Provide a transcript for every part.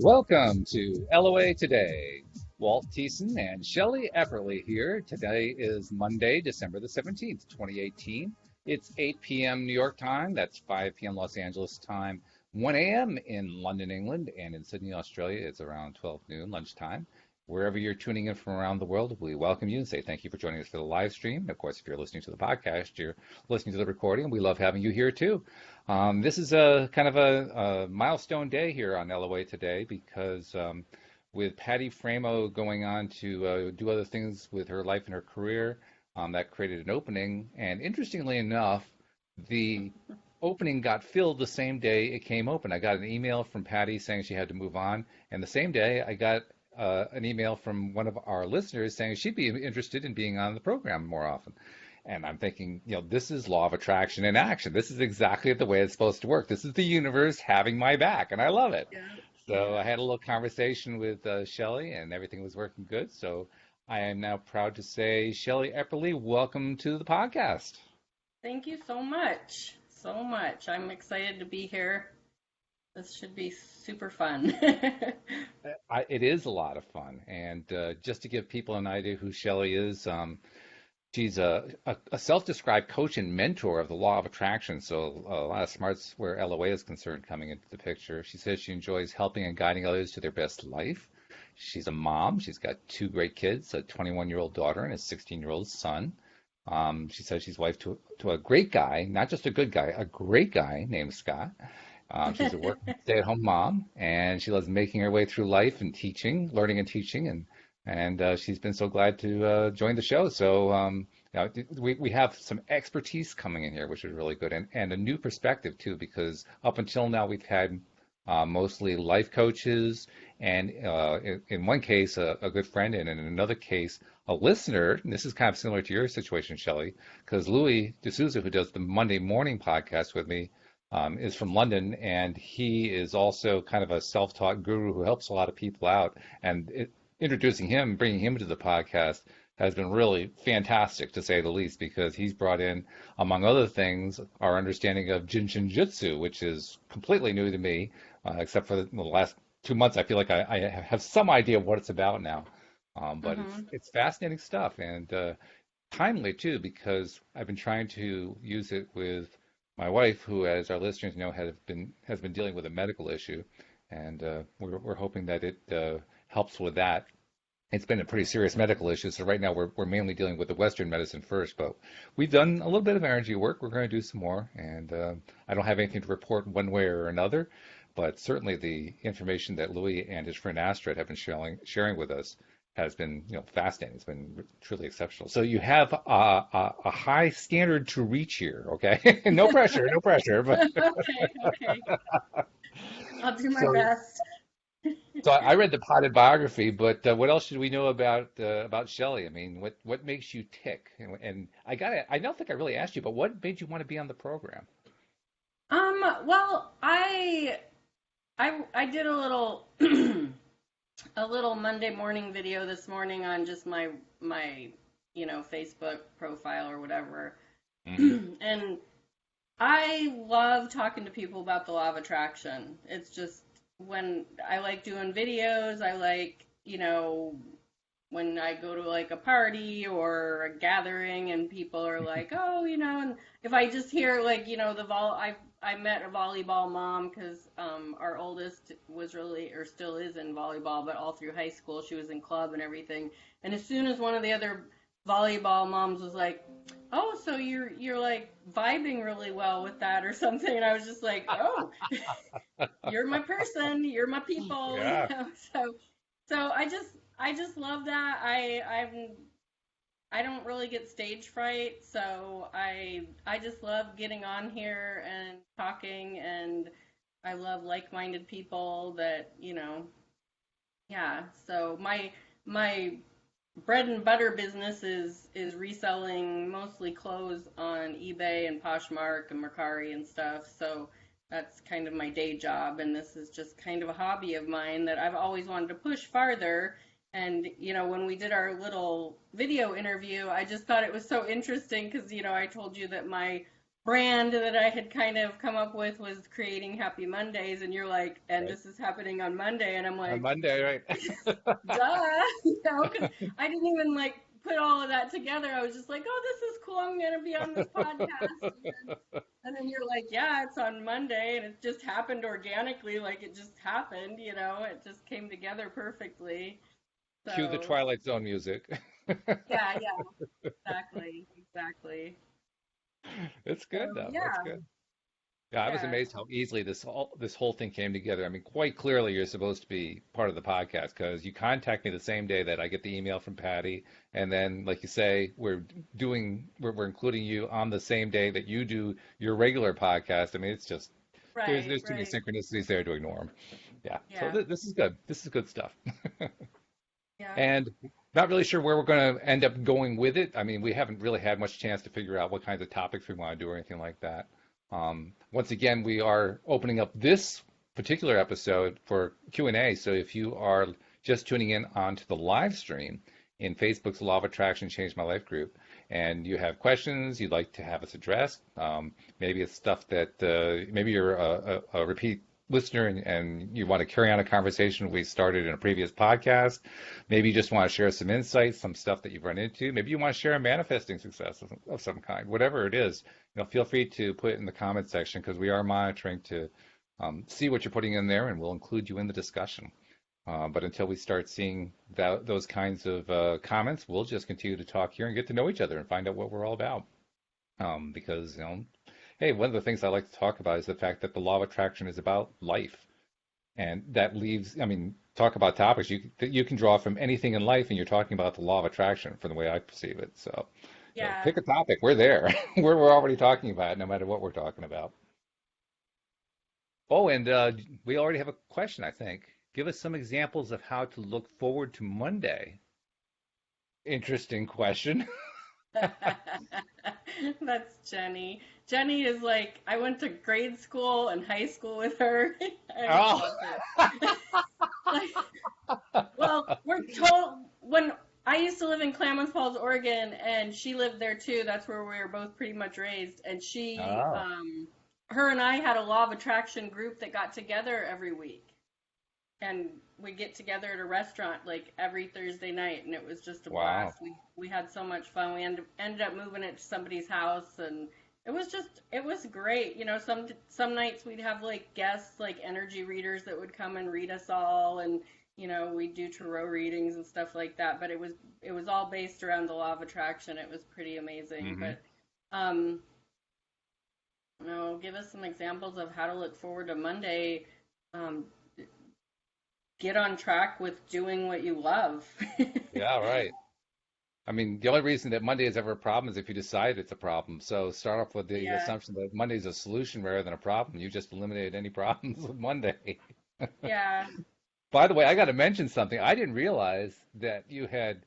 Welcome to LOA Today. Walt Thiessen and Shelly Epperly here. Today is Monday, December the 17th, 2018. It's 8 p.m. New York time. That's 5 p.m. Los Angeles time. 1 a.m. in London, England, and in Sydney, Australia, it's around 12 noon lunchtime. Wherever you're tuning in from around the world, we welcome you and say thank you for joining us for the live stream. Of course, if you're listening to the podcast, you're listening to the recording. We love having you here too. This is a kind of a milestone day here on LOA today because with Patty Framo going on to do other things with her life and her career, that created an opening. And interestingly enough, the opening got filled the same day it came open. I got an email from Patty saying she had to move on, and the same day I got an email from one of our listeners saying she'd be interested in being on the program more often. And I'm thinking, this is law of attraction in action. This is exactly the way it's supposed to work. This is the universe having my back, and I love it. Yeah. So I had a little conversation with Shelly, and everything was working good. So I am now proud to say, Shelly Epperly, welcome to the podcast. Thank you so much. So much. I'm excited to be here. This should be super fun. It is a lot of fun. And just to give people an idea who Shelly is, she's a self-described coach and mentor of the law of attraction. So a lot of smarts where LOA is concerned coming into the picture. She says she enjoys helping and guiding others to their best life. She's a mom. She's got two great kids, a 21-year-old daughter and a 16-year-old son. She says she's wife to a great guy, not just a good guy, a great guy named Scott. She's a working stay-at-home mom, and she loves making her way through life and teaching, learning and teaching, and she's been so glad to join the show. So we have some expertise coming in here, which is really good, and a new perspective too, because up until now we've had mostly life coaches, and in one case a good friend, and in another case a listener. And this is kind of similar to your situation, Shelley, because Louis D'Souza, who does the Monday morning podcast with me, is from London, and he is also kind of a self-taught guru who helps a lot of people out. And introducing him, bringing him to the podcast has been really fantastic, to say the least, because he's brought in, among other things, our understanding of Jin Jitsu, which is completely new to me, except for the last 2 months. I feel like I have some idea of what it's about now. But it's fascinating stuff, and timely too, because I've been trying to use it with my wife, who, as our listeners know, has been dealing with a medical issue, and we're hoping that it helps with that. It's been a pretty serious medical issue, so right now we're mainly dealing with the Western medicine first, but we've done a little bit of energy work. We're going to do some more, and I don't have anything to report one way or another, but certainly the information that Louis and his friend Astrid have been sharing with us has been, fascinating. It's been truly exceptional. So you have a high standard to reach here, okay? No pressure, no pressure. But Okay. I'll do my so, best. so I read the potted biography, but what else should we know about Shelley? I mean, what makes you tick? And I don't think I really asked you, but what made you want to be on the program? Well, I did a little a little Monday morning video this morning on just my Facebook profile or whatever. And I love talking to people about the law of attraction. It's just when I like doing videos, I like, when I go to like a party or a gathering and people are like, oh, and if I just hear like, I met a volleyball mom because our oldest was really, or still is, in volleyball, but all through high school she was in club and everything. And as soon as one of the other volleyball moms was like, oh, so you're like vibing really well with that or something, and I was just like, oh, you're my person, you're my people, Yeah. So I just love that. I don't really get stage fright, so I just love getting on here and talking, and I love like-minded people that, yeah. So my bread and butter business is reselling mostly clothes on eBay and Poshmark and Mercari and stuff. So that's kind of my day job, and this is just kind of a hobby of mine that I've always wanted to push farther. And, when we did our little video interview, I just thought it was so interesting because, I told you that my brand that I had kind of come up with was creating Happy Mondays, and you're like, and Right. this is happening on Monday, and I'm On like, Monday, right? duh, because I didn't even like put all of that together. I was just like, oh, this is cool. I'm gonna be on this podcast, and then you're like, yeah, it's on Monday, and it just happened organically, like it just happened, it just came together perfectly. Cue the So Twilight Zone music. yeah, yeah, exactly, exactly. It's So good though. That's yeah, good. Yeah, I was yeah, amazed how easily this whole thing came together. I mean, quite clearly you're supposed to be part of the podcast because you contact me the same day that I get the email from Patty, and then, like you say, we're including you on the same day that you do your regular podcast. I mean, it's just right, there's too many right, synchronicities there to ignore them. Yeah, so yeah, this is good. This is good stuff. yeah, And not really sure where we're going to end up going with it. I mean, we haven't really had much chance to figure out what kinds of topics we want to do or anything like that. Once again, we are opening up this particular episode for Q&A. So if you are just tuning in onto the live stream in Facebook's Law of Attraction Changed My Life group, and you have questions you'd like to have us address, maybe it's stuff that maybe you're a repeat listener and you want to carry on a conversation we started in a previous podcast. Maybe you just want to share some insights, some stuff that you've run into. Maybe you want to share a manifesting success of some kind. Whatever it is, feel free to put it in the comment section because we are monitoring to see what you're putting in there, and we'll include you in the discussion. But until we start seeing those kinds of comments, we'll just continue to talk here and get to know each other and find out what we're all about. Because, hey, one of the things I like to talk about is the fact that the law of attraction is about life. And that leaves, I mean, talk about topics that you can draw from anything in life, and you're talking about the law of attraction from the way I perceive it. So, yeah. pick a topic. We're there. We're already talking about it, no matter what we're talking about. Oh, and we already have a question, I think. Give us some examples of how to look forward to Monday. Interesting question. That's Jenny. Jenny is like, I went to grade school and high school with her. I Oh, love her. Like, well, when I used to live in Klamath Falls, Oregon, and she lived there too. That's where we were both pretty much raised. And oh, her and I had a law of attraction group that got together every week. And we get together at a restaurant like every Thursday night, and it was just a wow. blast. We had so much fun. We ended up moving it to somebody's house, and it was great. Some nights we'd have like guests, like energy readers that would come and read us all, and we'd do tarot readings and stuff like that. But it was all based around the law of attraction. It was pretty amazing. Hmm. But give us some examples of how to look forward to Monday. Um, get on track with doing what you love. Yeah, right. I mean, the only reason that Monday is ever a problem is if you decide it's a problem. So start off with the Yeah, assumption that Monday is a solution rather than a problem. You just eliminated any problems with Monday. yeah. By the way, I got to mention something. I didn't realize that you had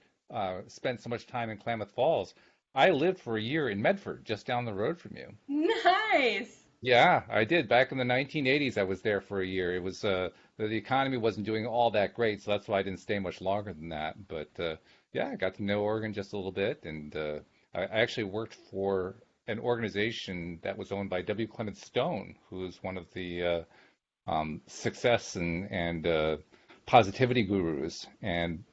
spent so much time in Klamath Falls. I lived for a year in Medford, just down the road from you. Nice. Yeah, I did. Back in the 1980s, I was there for a year. It was the economy wasn't doing all that great, so that's why I didn't stay much longer than that. But yeah, I got to know Oregon just a little bit, and I actually worked for an organization that was owned by W. Clement Stone, who is one of the success and positivity gurus. And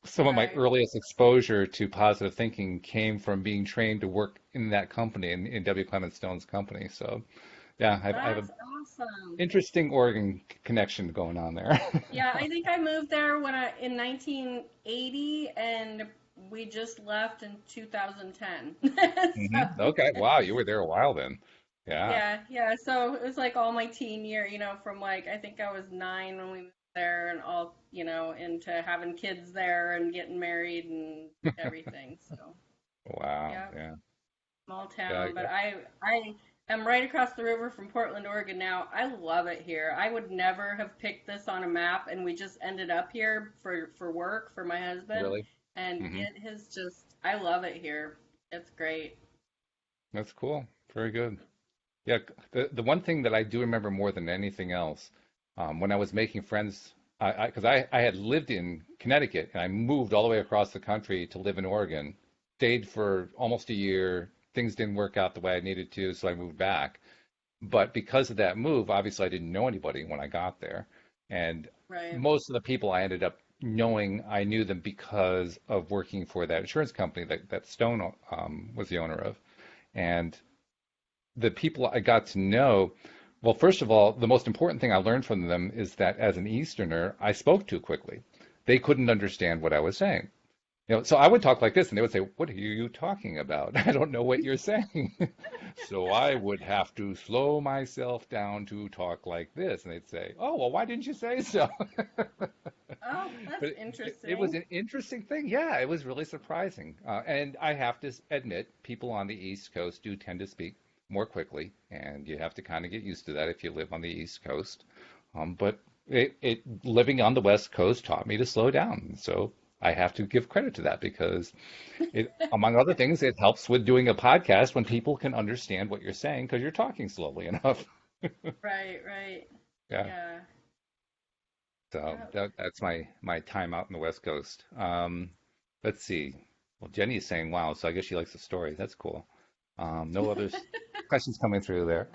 some of my Right. earliest exposure to positive thinking came from being trained to work in that company, in W. Clement Stone's company. So, yeah, I have an That's awesome. interesting Oregon connection going on there. Yeah, I think I moved there in 1980, and we just left in 2010. So Okay, wow, you were there a while then. Yeah. yeah, yeah. So it was like all my teen year, from like I think I was 9 when we moved there, and all into having kids there and getting married and everything. So Wow. yeah. Yeah. Small Yeah. town, but I am right across the river from Portland, Oregon now. I love it here. I would never have picked this on a map, and we just ended up here for work for my husband, Really? and Hmm. it has just I love it here. It's great. That's cool. Very good. Yeah. The one thing that I do remember more than anything else, when I was making friends, I had lived in Connecticut and I moved all the way across the country to live in Oregon, stayed for almost a year, things didn't work out the way I needed to, so I moved back. But because of that move, obviously I didn't know anybody when I got there. And Right. most of the people I ended up knowing, I knew them because of working for that insurance company that Stone was the owner of. And the people I got to know, well, first of all, the most important thing I learned from them is that as an Easterner, I spoke too quickly. They couldn't understand what I was saying. So I would talk like this, and they would say, "What are you talking about? I don't know what you're saying." So I would have to slow myself down to talk like this, and they'd say, "Oh, well, why didn't you say so?" Oh, But that's it was interesting. an interesting thing. Yeah, it was really surprising. And I have to admit, people on the East Coast do tend to speak more quickly, and you have to kind of get used to that if you live on the East Coast. But living on the West Coast taught me to slow down. So I have to give credit to that because among other things, it helps with doing a podcast when people can understand what you're saying because you're talking slowly enough. Right, right. Yeah. Yeah. So Yeah. that's my time out in the West Coast. Let's see. Well, Jenny's saying, "Wow," so I guess she likes the story. That's cool. No other questions coming through there.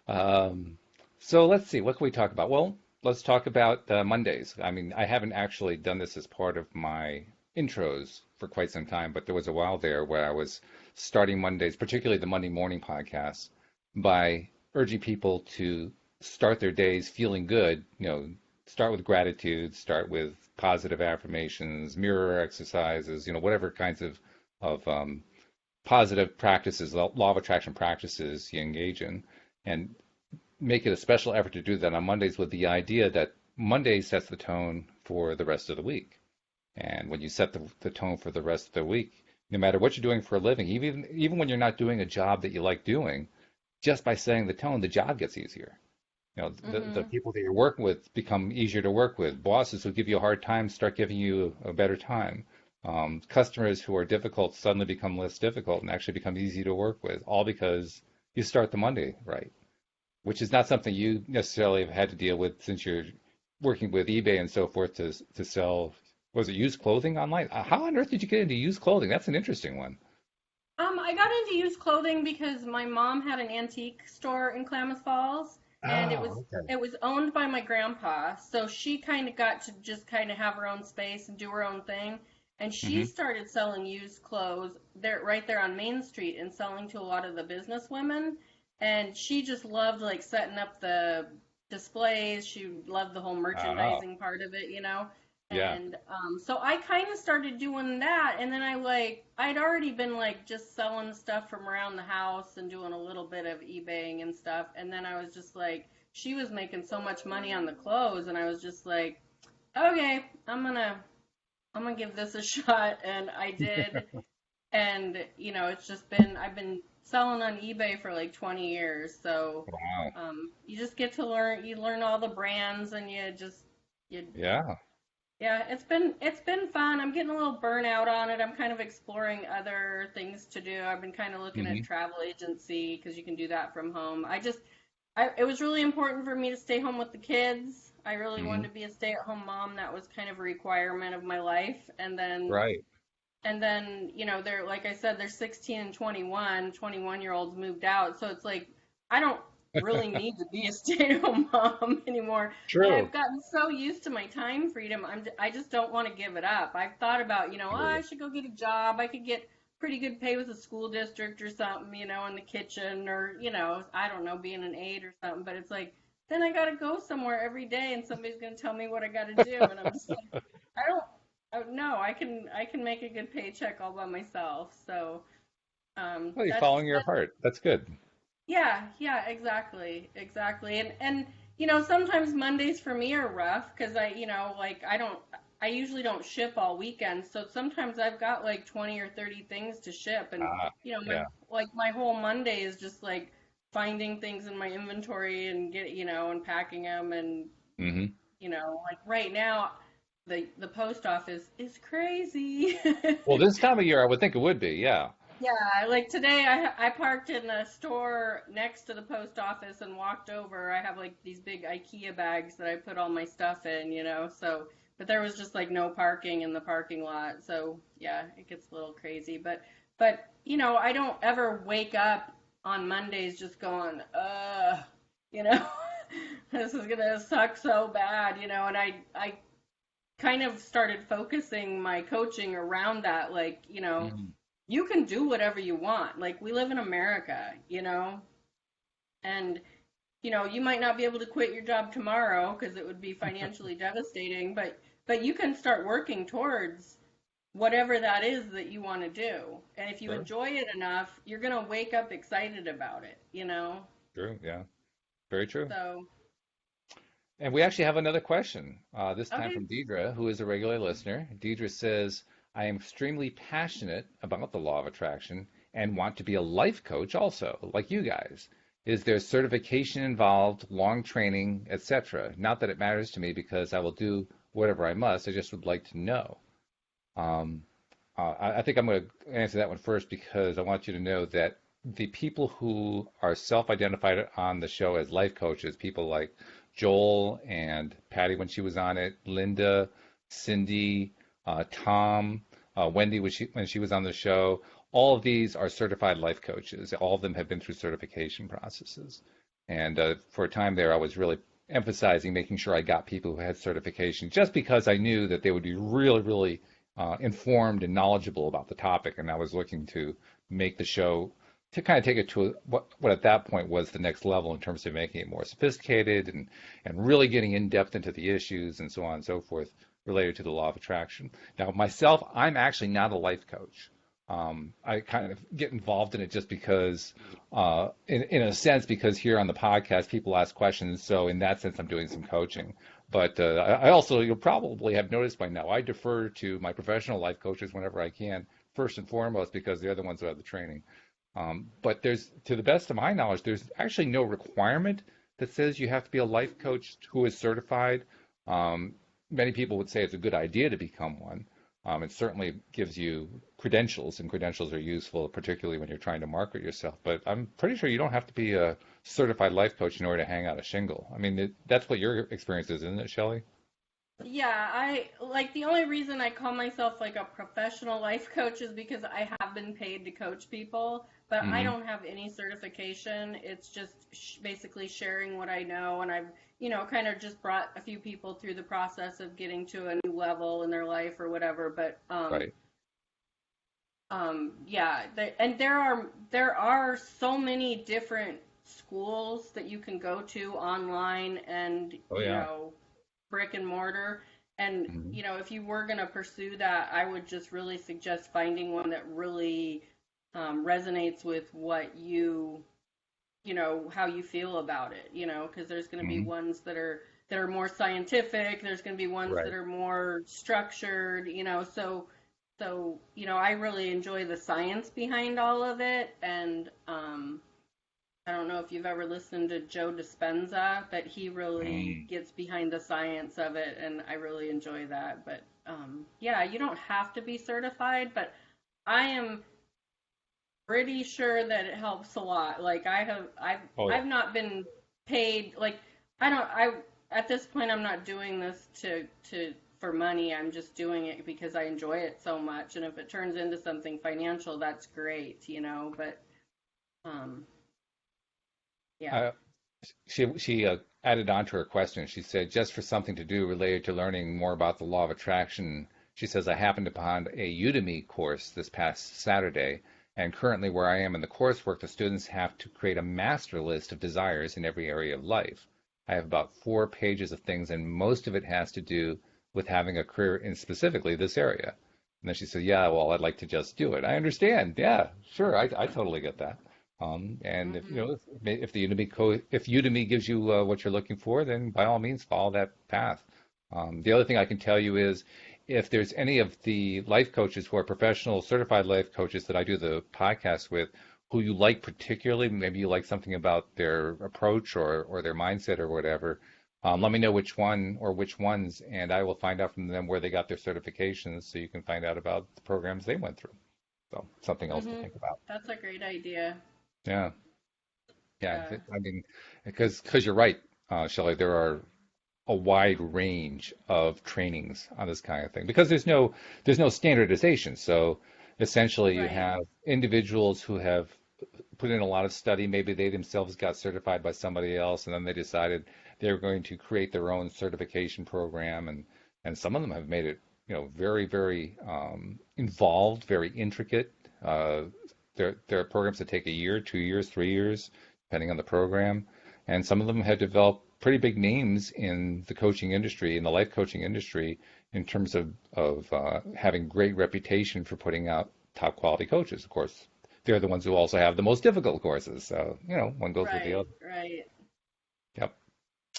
Um, so let's see. What can we talk about? Well, let's talk about Mondays. I mean, I haven't actually done this as part of my intros for quite some time, but there was a while there where I was starting Mondays, particularly the Monday morning podcast, by urging people to start their days feeling good. Start with gratitude, start with positive affirmations, mirror exercises, whatever kinds of positive practices, law of attraction practices you engage in, and make it a special effort to do that on Mondays with the idea that Monday sets the tone for the rest of the week. And when you set the tone for the rest of the week, no matter what you're doing for a living, even when you're not doing a job that you like doing, just by setting the tone, the job gets easier. The Mm-hmm. people that you're working with become easier to work with. Bosses who give you a hard time start giving you a better time. Customers who are difficult suddenly become less difficult and actually become easy to work with, all because you start the Monday right, which is not something you necessarily have had to deal with since you're working with eBay and so forth to sell. Was it used clothing online? How on earth did you get into used clothing? That's an interesting one. I got into used clothing because my mom had an antique store in Klamath Falls, and it was Oh, okay. it was owned by my grandpa. So she kind of got to just kind of have her own space and do her own thing. And she Hmm. started selling used clothes there right there on Main Street and selling to a lot of the business women. And she just loved like setting up the displays. She loved the whole Oh, merchandising part of it. yeah. And so I kind of started doing that, and then I'd already been like just selling stuff from around the house and doing a little bit of eBaying and stuff. And then I was just like, she was making so much money on the clothes, and I was just like, okay, I'm gonna give this a shot, and I did. And it's just been I've been selling on eBay for like 20 years, so Wow. you just get to learn. You learn all the brands, and you Yeah. yeah, it's been fun. I'm getting a little burnout on it. I'm kind of exploring other things to do. I've been kind of looking at Hmm. travel agency because you can do that from home. It was really important for me to stay home with the kids. I really Hmm. wanted to be a stay-at-home mom. That was kind of a requirement of my life. Right. And then, they're, like I said, they're 16 and 21. 21-year-olds moved out. So it's like, I don't really need to be a stay-at-home mom anymore. But True. I've gotten so used to my time freedom. I just don't want to give it up. I've thought about, oh, I should go get a job. I could get pretty good pay with a school district or something, in the kitchen or, I don't know, being an aide or something. But it's like, then I got to go somewhere every day and somebody's going to tell me what I got to do. And I'm just like, I don't Oh no, I can make a good paycheck all by myself. So Well, you're that's following your that heart. That's good. yeah, yeah, exactly. And sometimes Mondays for me are rough because like I usually don't ship all weekend. So sometimes I've got like 20 or 30 things to ship and Ah, my yeah. my whole Monday is just like finding things in my inventory and and packing them and Hmm. like right now the post office is crazy. Well, this time of year, I would think it would be. Yeah. Yeah, like today I parked in a store next to the post office and walked over. I have like these big IKEA bags that I put all my stuff in, so but there was just like no parking in the parking lot. So, yeah, it gets a little crazy, but But, I don't ever wake up on Mondays just going, you know, this is gonna suck so bad, and I kind of started focusing my coaching around that, like, Mm. you can do whatever you want. Like, we live in America, and you might not be able to quit your job tomorrow because it would be financially devastating, but you can start working towards whatever that is that you want to do. And if you Sure. enjoy it enough, you're going to wake up excited about it. True. Yeah. Very true. So, And we actually have another question, this time okay. from Deidre, who is a regular listener. Deidre says, I am extremely passionate about the law of attraction and want to be a life coach also, like you guys. Is there certification involved, long training, etc.? Not that it matters to me because I will do whatever I must. I just would like to know. Um, I think I'm going to answer that one first because I want you to know that the people who are self-identified on the show as life coaches, people like Joel and Patty when she was on it, Linda, Cindy, Tom, Wendy when she was on the show, all of these are certified life coaches. All of them have been through certification processes. And for a time there, I was really emphasizing making sure I got people who had certification just because I knew that they would be really, really informed and knowledgeable about the topic, and I was looking to make the show to kind of take it to what at that point was the next level in terms of making it more sophisticated and really getting in depth into the issues and so on and so forth related to the law of attraction. Now, myself, I'm actually not a life coach. I kind of get involved in it just because, in a sense, because here on the podcast, people ask questions. So in that sense, I'm doing some coaching. But I also, you'll probably have noticed by now, I defer to my professional life coaches whenever I can, first and foremost, because they're the ones who have the training. But to the best of my knowledge, there's actually no requirement that says you have to be a life coach who is certified. Many people would say it's a good idea to become one. It certainly gives you credentials, and credentials are useful, particularly when you're trying to market yourself. But I'm pretty sure you don't have to be a certified life coach in order to hang out a shingle. I mean, that's what your experience is, isn't it, Shelley? Yeah, I like the only reason I call myself like a professional life coach is because I have been paid to coach people, but I Hmm. don't have any certification. It's just basically sharing what I know, and I've, kind of just brought a few people through the process of getting to a new level in their life or whatever. But Right. yeah, and there are so many different schools that you can go to online and, Oh yeah. brick and mortar. And, Hmm. if you were going to pursue that, I would just really suggest finding one that really resonates with what how you feel about it, because there's going to be Hmm. ones that are more scientific, there's going to be ones that Right. are more structured, so, I really enjoy the science behind all of it. And I don't know if you've ever listened to Joe Dispenza, but he really Mm. gets behind the science of it, and I really enjoy that. But yeah, you don't have to be certified, but I am pretty sure that it helps a lot. Like, Oh yeah. I've not been paid. Like, I at this point I'm not doing this to for money. I'm just doing it because I enjoy it so much. And if it turns into something financial, that's great. But um, yeah. Uh, she added on to her question. She said, just for something to do related to learning more about the law of attraction, she says, I happened upon a Udemy course this past Saturday, and currently where I am in the coursework, the students have to create a master list of desires in every area of life. I have about 4 pages of things, and most of it has to do with having a career in specifically this area. And then she said, yeah, well, I'd like to just do it. I understand. Yeah, sure. I totally get that. And if you Hmm. know if the if Udemy gives you what you're looking for, then by all means follow that path. The other thing I can tell you is if there's any of the life coaches who are professional certified life coaches that I do the podcast with, who you like particularly, maybe you like something about their approach or their mindset or whatever. Let me know which one or which ones, and I will find out from them where they got their certifications, so you can find out about the programs they went through. So something else to Hmm. think about. That's a great idea. Yeah. Yeah, Yeah. I mean, because you're right, Shelley, there are a wide range of trainings on this kind of thing because there's no standardization. So essentially you Right. have individuals who have put in a lot of study. Maybe they themselves got certified by somebody else, and then they decided they were going to create their own certification program. And some of them have made it, very, very involved, very intricate. There are programs that take a year, 2 years, 3 years, depending on the program. And some of them have developed pretty big names in the coaching industry, in the life coaching industry, in terms of having great reputation for putting out top quality coaches. Of course, they're the ones who also have the most difficult courses. So, one goes with the Right. other. Right. Yep.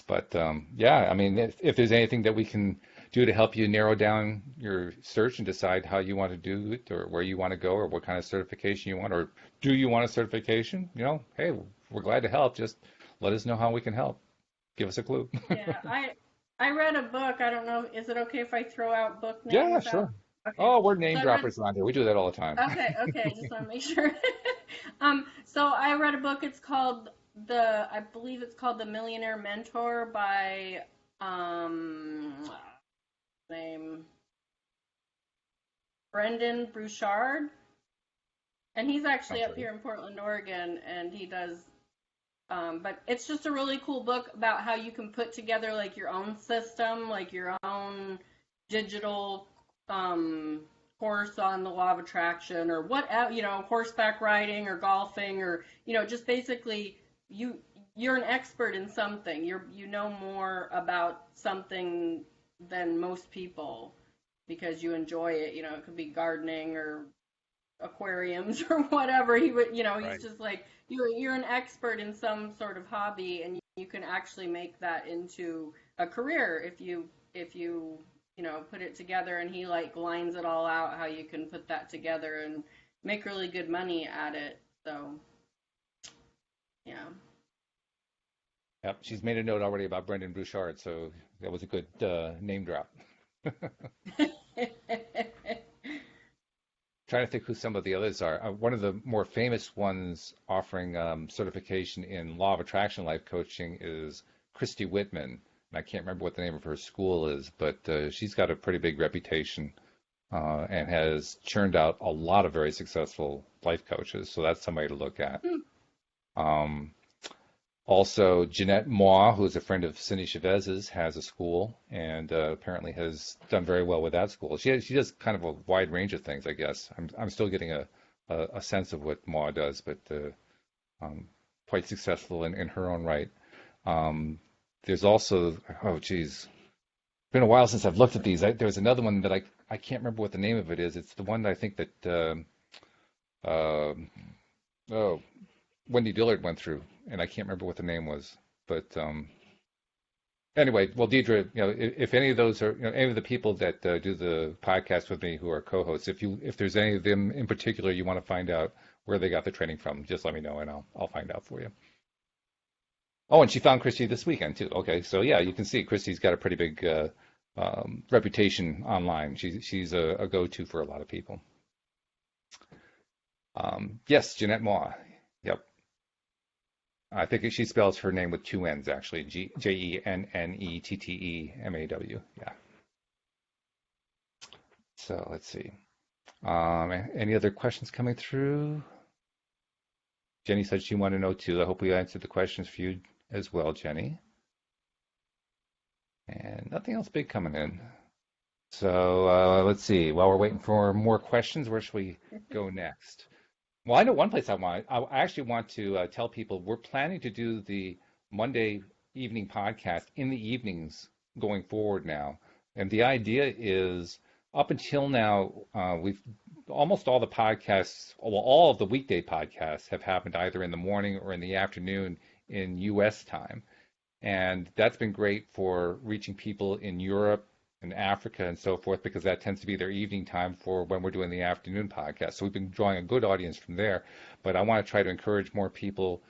But yeah, I mean, if there's anything that we can do to help you narrow down your search and decide how you want to do it or where you want to go or what kind of certification you want, or do you want a certification? Hey, we're glad to help. Just let us know how we can help. Give us a clue. Yeah. I read a book. I don't know. Is it okay if I throw out book Yeah, names out? sure. Okay. Oh, we're So name I read. droppers around here. We do that all the time. Okay. Okay. Just want to make sure. So I read a book. It's called I believe it's called The Millionaire Mentor by name Brendan Bouchard, and he's actually Sounds up right. here in Portland, Oregon, and he does. But it's just a really cool book about how you can put together like your own system, like your own digital course on the law of attraction, or what horseback riding or golfing, or just basically you're an expert in something. You know more about something than most people because you enjoy it. It could be gardening or aquariums or whatever. He's Right. just like you're an expert in some sort of hobby, and you can actually make that into a career if you put it together. And he like lines it all out how you can put that together and make really good money at it. So yeah. Yep. She's made a note already about Brendan Bouchard, so that was a good name drop. Trying to think who some of the others are. One of the more famous ones offering certification in law of attraction life coaching is Christy Whitman. And I can't remember what the name of her school is, but she's got a pretty big reputation and has churned out a lot of very successful life coaches. So that's somebody to look at. Um, Also, Jeanette Moore, who's a friend of Cindy Chavez's, has a school and apparently has done very well with that school. She does kind of a wide range of things, I guess. I'm still getting a sense of what Moore does, but quite successful in her own right. Um, there's also, oh geez, it's been a while since I've looked at these. There's another one that I can't remember what the name of it is. It's the one that I think that uh, oh, Wendy Dillard went through, and I can't remember what the name was. But anyway, well, Deidre, if any of those are, any of the people that do the podcast with me who are co-hosts, if there's any of them in particular you want to find out where they got the training from, just let me know and I'll find out for you. Oh, and she found Christy this weekend too. Okay, so yeah, you can see Christy's got a pretty big reputation online. She's a go-to for a lot of people. Yes, Jeanette Moore. Yep. I think she spells her name with two N's actually, Jennettemaw. Yeah. So let's see. Any other questions coming through? Jenny said she wanted to know too. I hope we answered the questions for you as well, Jenny. And nothing else big coming in. So let's see. While we're waiting for more questions, where should we go next? Well, I know one place I actually want to tell people we're planning to do the Monday evening podcast in the evenings going forward now. And the idea is up until now, we've almost all the podcasts, well, all of the weekday podcasts have happened either in the morning or in the afternoon in US time. And that's been great for reaching people in Europe and Africa and so forth, because that tends to be their evening time for when we're doing the afternoon podcast. So we've been drawing a good audience from there. But I want to try to encourage more people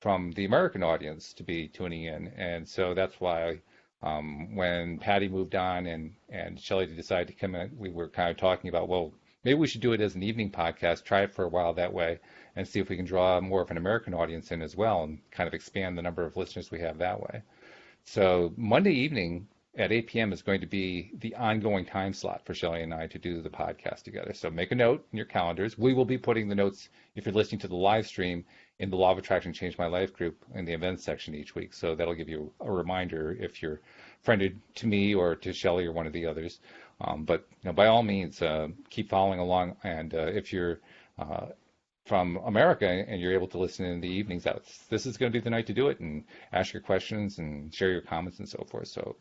from the American audience to be tuning in. And so that's why when Patty moved on and Shelly decided to come in, we were kind of talking about, well, maybe we should do it as an evening podcast, try it for a while that way, and see if we can draw more of an American audience in as well and kind of expand the number of listeners we have that way. So Monday evening at 8 p.m. is going to be the ongoing time slot for Shelly and I to do the podcast together. So make a note in your calendars. We will be putting the notes, if you're listening to the live stream, in the Law of Attraction Change My Life group in the events section each week. So that'll give you a reminder if you're friended to me or to Shelly or one of the others. But by all means, keep following along. And if you're from America and you're able to listen in the evenings, this is going to be the night to do it and ask your questions and share your comments and so forth. So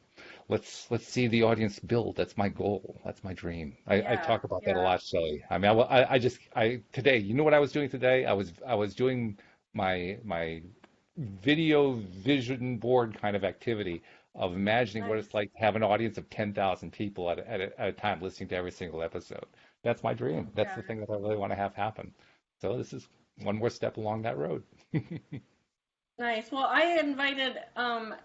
let's see the audience build. That's my goal. That's my dream. I Yeah, talk about that a yeah. lot, Shelly. I mean, today, you know what I was doing today? I was doing my video vision board kind of activity of imagining what it's Nice. like to have an audience of 10,000 people at a time listening to every single episode. That's my dream. That's Yeah. the thing that I really want to have happen. So this is one more step along that road. Nice. Well, I invited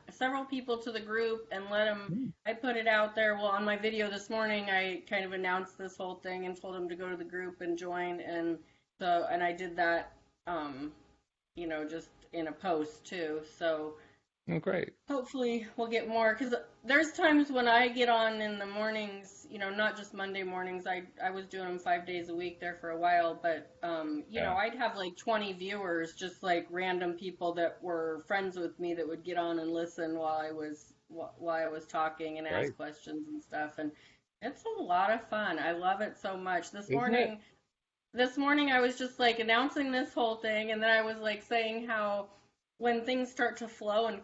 several people to the group and let them. I put it out there. Well, on my video this morning, I kind of announced this whole thing and told them to go to the group and join. And I did that, just in a post too. So Oh, great. hopefully we'll get more because there's times when I get on in the mornings, not just Monday mornings. I was doing them 5 days a week there for a while, but Yeah, I'd have like 20 viewers, just like random people that were friends with me that would get on and listen while I was talking and great. ask questions and stuff, and it's a lot of fun. I love it so much. This Isn't it? morning, this morning I was just like announcing this whole thing, and then I was like saying how when things start to flow and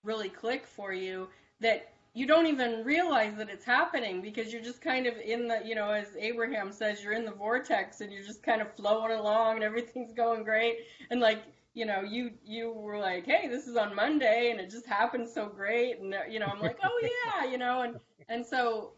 really click for you, that you don't even realize that it's happening because you're just kind of in the, as Abraham says, you're in the vortex and you're just kind of flowing along and everything's going great. And like, you were like, hey, this is on Monday and it just happened so great. And, I'm like, oh yeah, and so,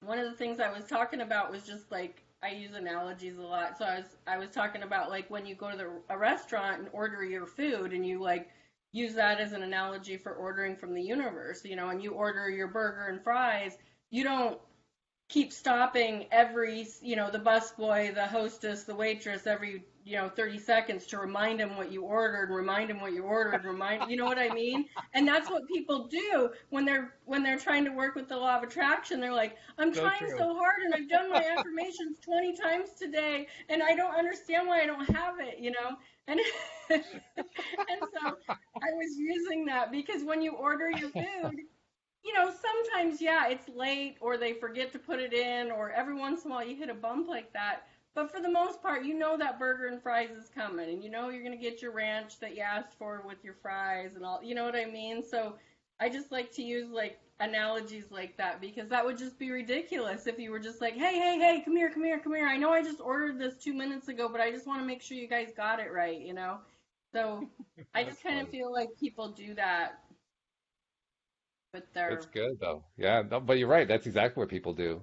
one of the things I was talking about was just like I use analogies a lot. So I was talking about like when you go to a restaurant and order your food and you like use that as an analogy for ordering from the universe, and you order your burger and fries, you don't keep stopping every, the busboy, the hostess, the waitress every, 30 seconds to remind them what you ordered, remind them what you ordered, you know what I mean? And that's what people do when they're trying to work with the law of attraction. They're like, I'm So trying true. so hard and I've done my affirmations 20 times today and I don't understand why I don't have it. And and so I was using that because when you order your food, sometimes, yeah, it's late or they forget to put it in, or every once in a while you hit a bump like that. But for the most part, that burger and fries is coming, and you're going to get your ranch that you asked for with your fries and all. You know what I mean? So I just like to use like analogies like that because that would just be ridiculous if you were just like, hey, hey, hey, come here, come here, come here. I know I just ordered this 2 minutes ago, but I just want to make sure you guys got it right? So I That's just kind of funny. feel like people do that with their. That's good though. Yeah, no, but you're right. That's exactly what people do.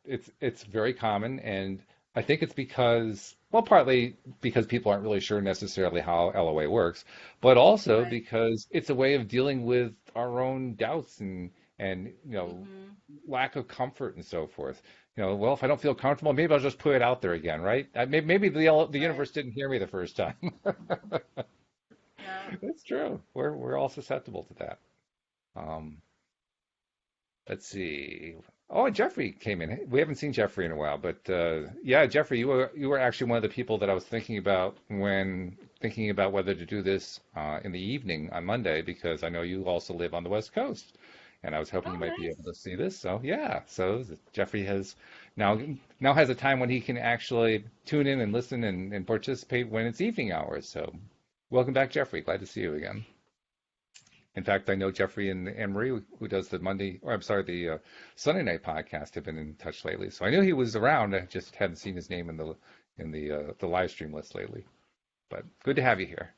It's very common, and I think it's because, well, partly because people aren't really sure necessarily how LOA works, but also Right. because it's a way of dealing with our own doubts and Mhm. lack of comfort and so forth. Well, if I don't feel comfortable, maybe I'll just put it out there again, right? Maybe the Right. universe didn't hear me the first time. Yeah. It's true. We're all susceptible to that. Um, Let's see. Oh, Jeffrey came in. We haven't seen Jeffrey in a while, but yeah, Jeffrey, you were actually one of the people that I was thinking about when thinking about whether to do this in the evening on Monday, because I know you also live on the West Coast, and I was hoping you Oh, might be able nice. to see this. So yeah, so Jeffrey has now now has a time when he can actually tune in and listen and participate when it's evening hours. So welcome back, Jeffrey. Glad to see you again. In fact, I know Jeffrey and Anne Marie, who does the Monday, or I'm sorry, the Sunday night podcast, have been in touch lately. So I knew he was around. I just hadn't seen his name in the live stream list lately. But good to have you here.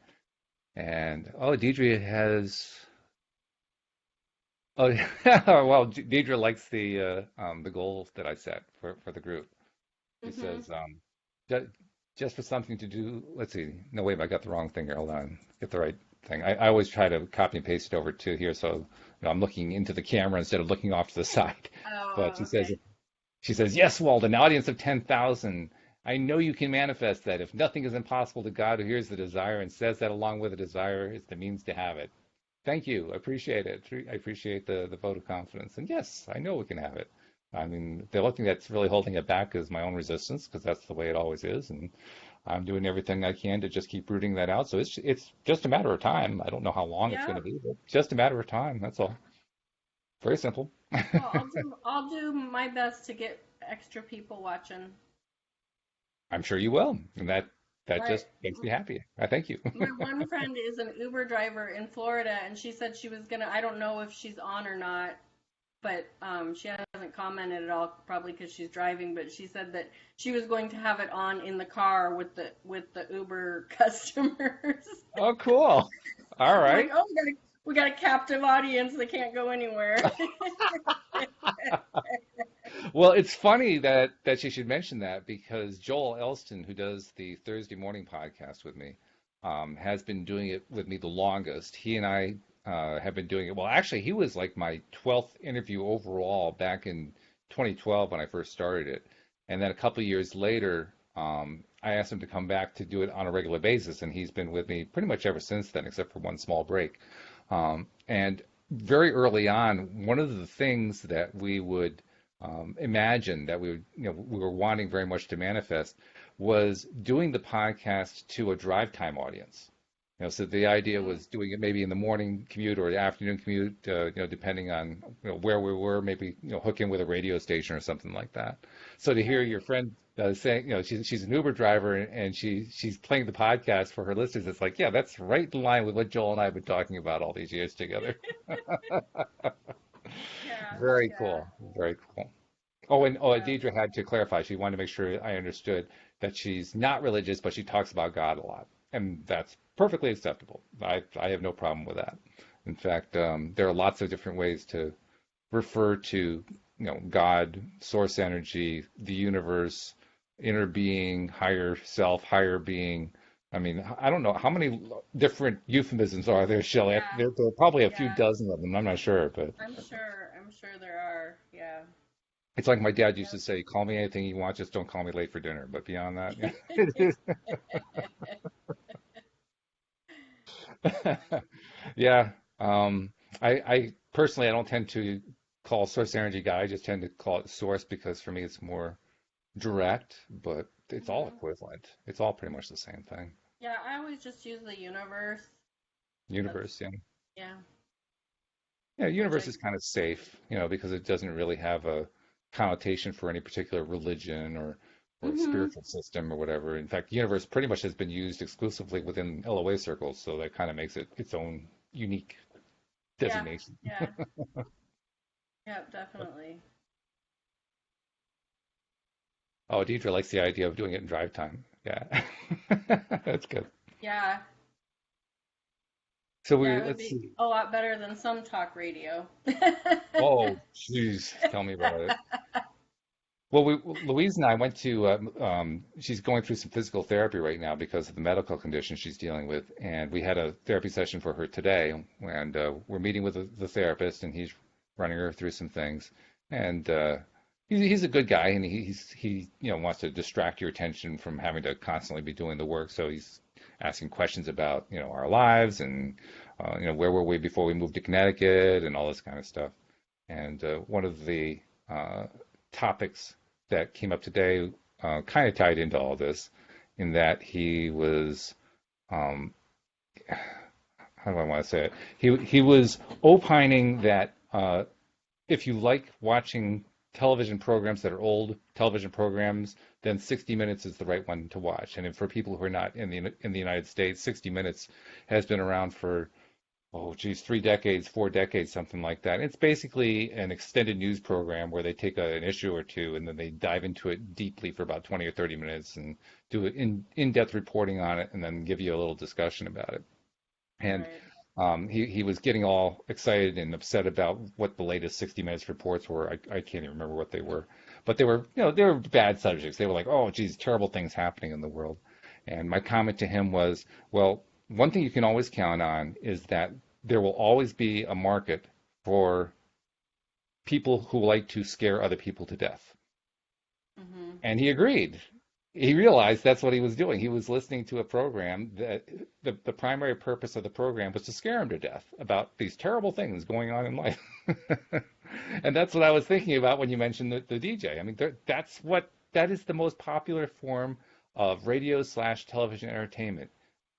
And oh, Deidre has. Oh, well, Deidre likes the goals that I set for the group. She Mhm. says, ju- just for something to do. Let's see. No, wait, I got the wrong thing here. Hold on. Get the right thing. I always try to copy and paste it over to here, so I'm looking into the camera instead of looking off to the side. But Oh, she okay. says, yes, Walt, an audience of 10,000. I know you can manifest that. If nothing is impossible to God who hears the desire and says that along with the desire is the means to have it. Thank you. I appreciate it. I appreciate the vote of confidence. And yes, I know we can have it. I mean, the only thing that's really holding it back is my own resistance, because that's the way it always is. And I'm doing everything I can to just keep rooting that out. So it's just a matter of time. I don't know how long it's going Yeah. to be, but just a matter of time. That's all. Very simple. Well, I'll do my best to get extra people watching. I'm sure you will. And that My just makes me happy. I thank you. my one friend is an Uber driver in Florida, and she said she was gonna. I don't know if she's on or not, but she hasn't commented at all, probably because she's driving. But she said that she was going to have it on in the car with the Uber customers. Oh, cool. All I'm like, right. oh, we got a captive audience. They can't go anywhere. Well, it's funny that you should mention that, because Joel Elston, who does the Thursday morning podcast with me, has been doing it with me the longest. He and I have been doing it. Well, actually, he was like my 12th interview overall back in 2012 when I first started it. And then a couple of years later, I asked him to come back to do it on a regular basis, and he's been with me pretty much ever since then, except for one small break. And very early on, one of the things that we would imagine that we were wanting very much to manifest was doing the podcast to a drive time audience. So the idea Mm, was doing it maybe in the morning commute or the afternoon commute, depending on where we were, maybe hook in with a radio station or something like that. So to hear right. your friend saying, she's an Uber driver, and she's playing the podcast for her listeners, it's like, yeah, that's right in line with what Joel and I have been talking about all these years together. Yeah, Very yeah, cool. Very cool. Oh, and yeah. Deidre had to clarify. She wanted to make sure I understood that she's not religious, but she talks about God a lot, and that's perfectly acceptable. I have no problem with that. In fact, there are lots of different ways to refer to, God, source energy, the universe, inner being, higher self, higher being. I mean, I don't know how many different euphemisms are there, Shelley. Yeah, There are probably a few yeah. dozen of them. I'm not sure, but I'm sure there are. Yeah. it's like my dad used to Yep. say, call me anything you want, just don't call me late for dinner. But beyond that, yeah, it is. Yeah. I personally, I don't tend to call source energy guy. I just tend to call it source, because for me it's more direct, but it's all Hmm. equivalent. It's all pretty much the same thing. Yeah, I always just use the universe. That's Universe, yeah. yeah, Yeah, which universe I is kind of safe, because it doesn't really have a connotation for any particular religion or hmm spiritual system or whatever. In fact, universe pretty much has been used exclusively within LOA circles, so that kind of makes it its own unique yeah, designation. yeah, yeah, definitely. Oh, Deidre likes the idea of doing it in drive time. Yeah, that's good. Yeah, So yeah, it would let's be see. a lot better than some talk radio. Oh, jeez, tell me about it. Well, Louise and I went to, she's going through some physical therapy right now because of the medical condition she's dealing with. And we had a therapy session for her today. And we're meeting with the therapist, and he's running her through some things. And he's a good guy, and he wants to distract your attention from having to constantly be doing the work. So he's asking questions about, our lives, and, where were we before we moved to Connecticut, and all this kind of stuff. And one of the uh, topics that came up today kind of tied into all this, in that he was, um, how do I want to say it? He was opining that if you like watching television programs that are old television programs, then 60 Minutes is the right one to watch. And for people who are not in the United States, 60 Minutes has been around for, oh geez, 3 decades, 4 decades, something like that. It's basically an extended news program where they take an issue or two, and then they dive into it deeply for about 20 or 30 minutes and do in-depth reporting on it, and then give you a little discussion about it. And Right. he was getting all excited and upset about what the latest 60 Minutes reports were. I can't even remember what they were, but they were bad subjects. They were like, oh geez, terrible things happening in the world. And my comment to him was, well, one thing you can always count on is that there will always be a market for people who like to scare other people to death. Hmm. And he agreed. he realized that's what he was doing. He was listening to a program that the primary purpose of the program was to scare him to death about these terrible things going on in life. And that's what I was thinking about when you mentioned the DJ. I mean, that is the most popular form of radio slash television entertainment.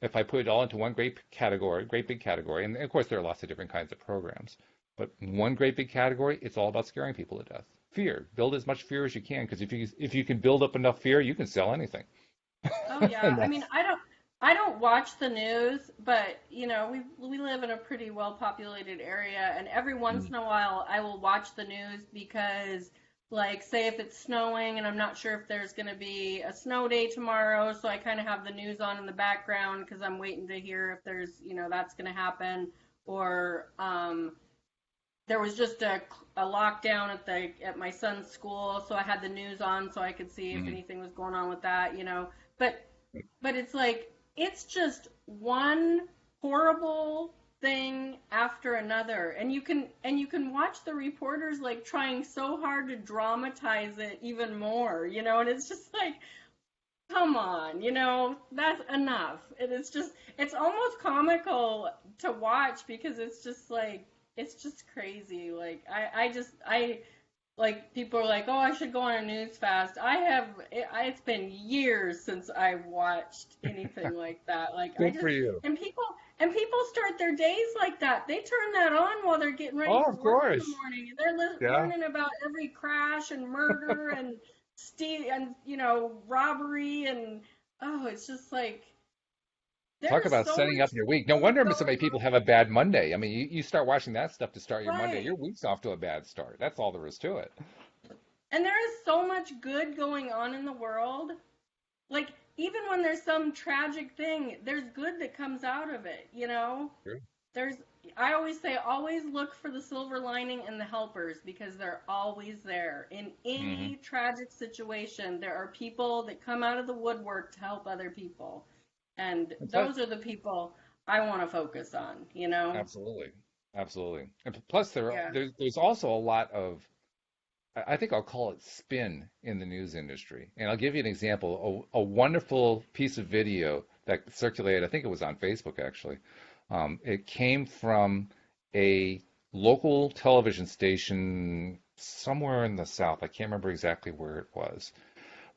If I put it all into one great category, great big category, and of course there are lots of different kinds of programs, but one great big category, it's all about scaring people to death. Fear. Build as much fear as you can, because if you can build up enough fear, you can sell anything. Oh yeah. And I mean, that's I don't watch the news, but we live in a pretty well populated area, and every once mm, in a while I will watch the news because, like, say if it's snowing and I'm not sure if there's going to be a snow day tomorrow, so I kind of have the news on in the background because I'm waiting to hear if that's going to happen. Or there was just a lockdown at my son's school, so I had the news on so I could see if mm, anything was going on with that. But it's like it's just one horrible thing after another, and you can watch the reporters like trying so hard to dramatize it even more, and it's just like, come on, that's enough. And it's almost comical to watch because it's just like, it's just crazy. Like, I like, people are like, oh, I should go on a news fast. It's been years since I watched anything like that. Like, good for you. and people start their days like that. They turn that on while they're getting ready Oh, for of work in the course. morning, and they're Yeah. learning about every crash and murder and steal and robbery, and oh, it's just like Talk there's about so setting much up your week. No stuff wonder so many going people on. have a bad Monday. I mean, you start watching that stuff to start your Monday, your Right. week's off to a bad start. That's all there is to it. And there is so much good going on in the world. Like, even when there's some tragic thing, there's good that comes out of it. True. There's I always say, always look for the silver lining and the helpers, because they're always there. In Hmm. any tragic situation, there are people that come out of the woodwork to help other people. And And plus, those are the people I want to focus on. absolutely, absolutely. And plus, Yeah. there's also a lot of, I think I'll call it spin in the news industry. And I'll give you an example. A wonderful piece of video that circulated, I think it was on Facebook actually. It came from a local television station somewhere in the South. I can't remember exactly where it was,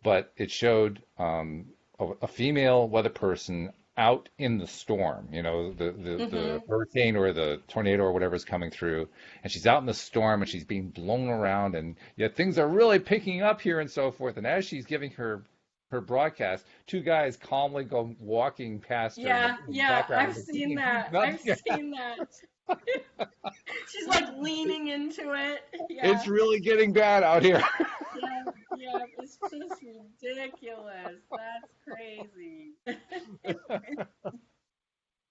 but it showed a female weather person out in the storm, the Mhm. hurricane or the tornado or whatever is coming through, and she's out in the storm and she's being blown around, and yet things are really picking up here and so forth. And as she's giving her broadcast, two guys calmly go walking past her in Yeah, the yeah, background I've of the seen scene. that. I've Nothing, seen that. She's like leaning into it. it's Yeah. really getting bad out here. Yeah, yeah, it's just ridiculous. That's crazy.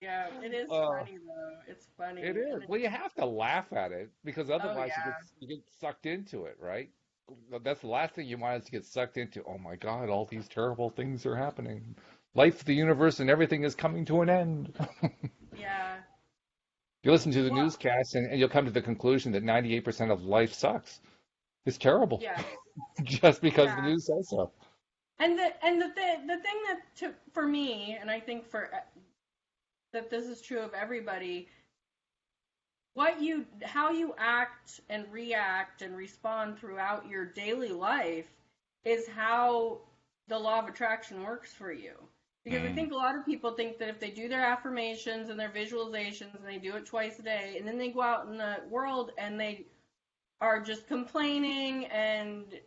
Yeah, it is Oh. funny though. It's It funny. is. Well, you have to laugh at it because Oh otherwise yeah. you get sucked into it, right? That's the last thing you want is to get sucked into. Oh my God, all these terrible things are happening. Life, the universe, and everything is coming to an end. Yeah. You listen to the Well, newscast and you'll come to the conclusion that 98% of life sucks. It's terrible yes. just because the Yeah. news says so. And the thing that for me, and I think for that this is true of everybody, how you act and react and respond throughout your daily life is how the law of attraction works for you. Because I Mm, think a lot of people think that if they do their affirmations and their visualizations and they do it twice a day, and then they go out in the world and they are just complaining, and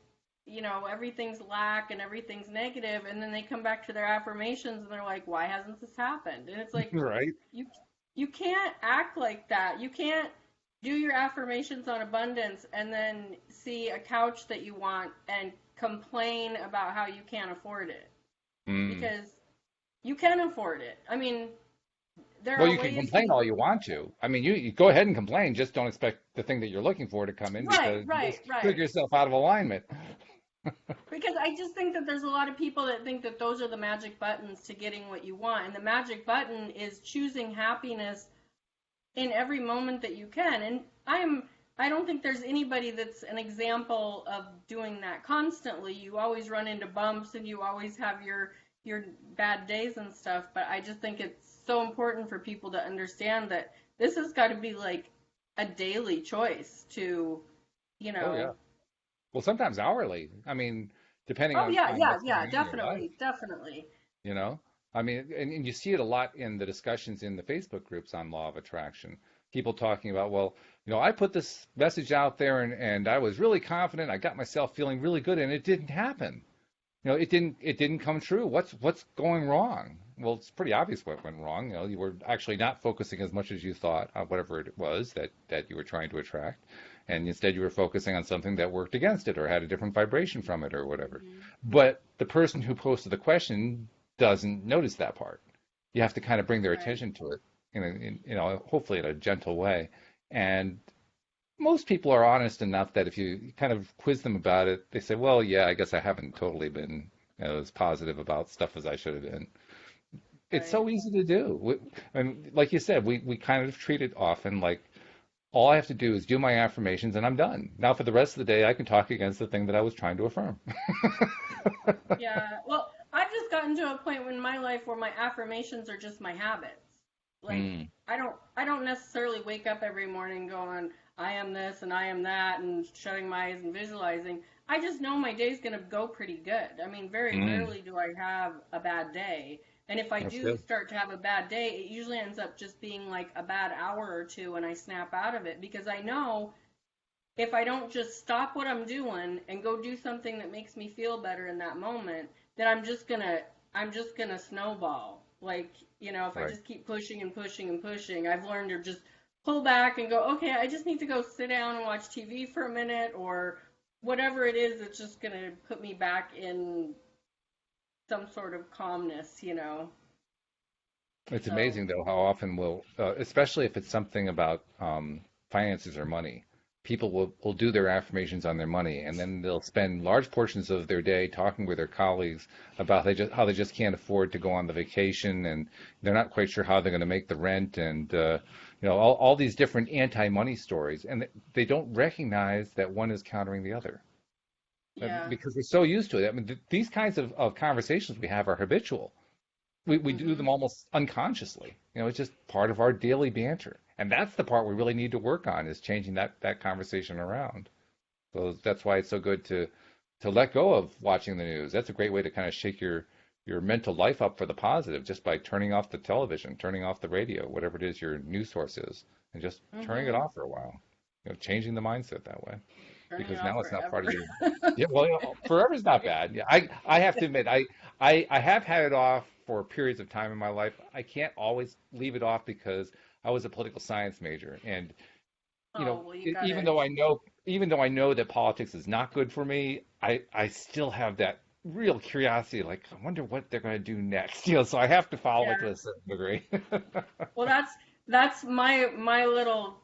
everything's lack and everything's negative, and then they come back to their affirmations and they're like, why hasn't this happened? And it's like, right? you you can't act like that. You can't do your affirmations on abundance and then see a couch that you want and complain about how you can't afford it, Mm. because you can afford it. I mean, there Well, are you can ways complain all you want to. I mean, you go ahead and complain. Just don't expect the thing that you're looking for to come in right, because you right, just took right. yourself out of alignment. Because I just think that there's a lot of people that think that those are the magic buttons to getting what you want. And the magic button is choosing happiness in every moment that you can. And I don't think there's anybody that's an example of doing that constantly. You always run into bumps and you always have your bad days and stuff, but I just think it's so important for people to understand that this has got to be like a daily choice to, you Oh yeah. know. Well, sometimes hourly. I mean, depending Oh yeah, on yeah, what's yeah, going on in your life. definitely, definitely. You know, I mean, and you see it a lot in the discussions in the Facebook groups on law of attraction. People talking about, well, I put this message out there and I was really confident. I got myself feeling really good, and it didn't happen. It didn't come true. What's going wrong? Well, it's pretty obvious what went wrong. You were actually not focusing as much as you thought on whatever it was that you were trying to attract, and instead you were focusing on something that worked against it or had a different vibration from it or whatever. Hmm. But the person who posted the question doesn't notice that part. You have to kind of bring their Right. attention to it hopefully in a gentle way. And most people are honest enough that if you kind of quiz them about it, they say, well, yeah, I guess I haven't totally been as positive about stuff as I should have been. It's Right. so easy to do. And like you said, we kind of treat it often like all I have to do is do my affirmations and I'm done. Now for the rest of the day, I can talk against the thing that I was trying to affirm. Yeah. Well, I've just gotten to a point in my life where my affirmations are just my habits. Like Mm, I don't necessarily wake up every morning going, I am this and I am that and shutting my eyes and visualizing. I just know my day's gonna go pretty good. I mean, very mm, rarely do I have a bad day. And if I that's do good. start to have a bad day, it usually ends up just being like a bad hour or two and I snap out of it because I know if I don't just stop what I'm doing and go do something that makes me feel better in that moment, then I'm just gonna snowball. Like, if I Right. just keep pushing and pushing and pushing, I've learned to just pull back and go, okay, I just need to go sit down and watch TV for a minute or whatever it is that's just gonna put me back in some sort of calmness. It's So, amazing though how often especially if it's something about finances or money, people will do their affirmations on their money, and then they'll spend large portions of their day talking with their colleagues about how they just can't afford to go on the vacation, and they're not quite sure how they're going to make the rent, and all these different anti-money stories, and they don't recognize that one is countering the other. yeah. Because we're so used to it. I mean, these kinds of conversations we have are habitual. We do them Mhm. almost unconsciously. It's just part of our daily banter. And that's the part we really need to work on is changing that conversation around. So that's why it's so good to let go of watching the news. That's a great way to kind of shake your mental life up for the positive just by turning off the television, turning off the radio, whatever it is your news source is, and just turning it Mhm. off for a while. Changing the mindset that way Turning it because off now it's not part forever. of your. Yeah, well, forever's not Right. bad. Yeah, I have to admit, I have had it off for periods of time in my life. I can't always leave it off because I was a political science major, and Oh, well, you even gotta. though I know that politics is not good for me, I still have that real curiosity, like I wonder what they're going to do next. So I have to follow it to Yeah. a certain degree. Well, that's my little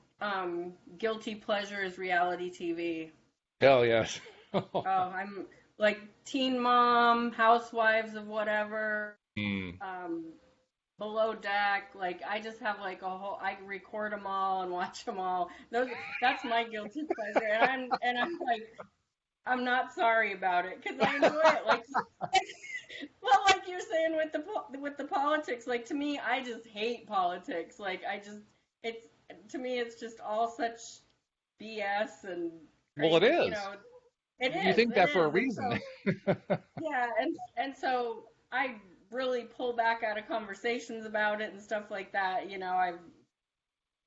guilty pleasure is reality TV. Hell yes. Oh, I'm like Teen Mom, Housewives of whatever, Hmm. um, Below Deck. Like I just have like a whole. I record them all and watch them all. That's my guilty pleasure, and I'm like I'm not sorry about it because I enjoy it. Like well, like you're saying with the politics, like to me, I just hate politics. Like it's to me, it's just all such BS and Well, it crazy. is. It You is, think it that for a is, and reason. so yeah, and so I really pull back out of conversations about it and stuff like that.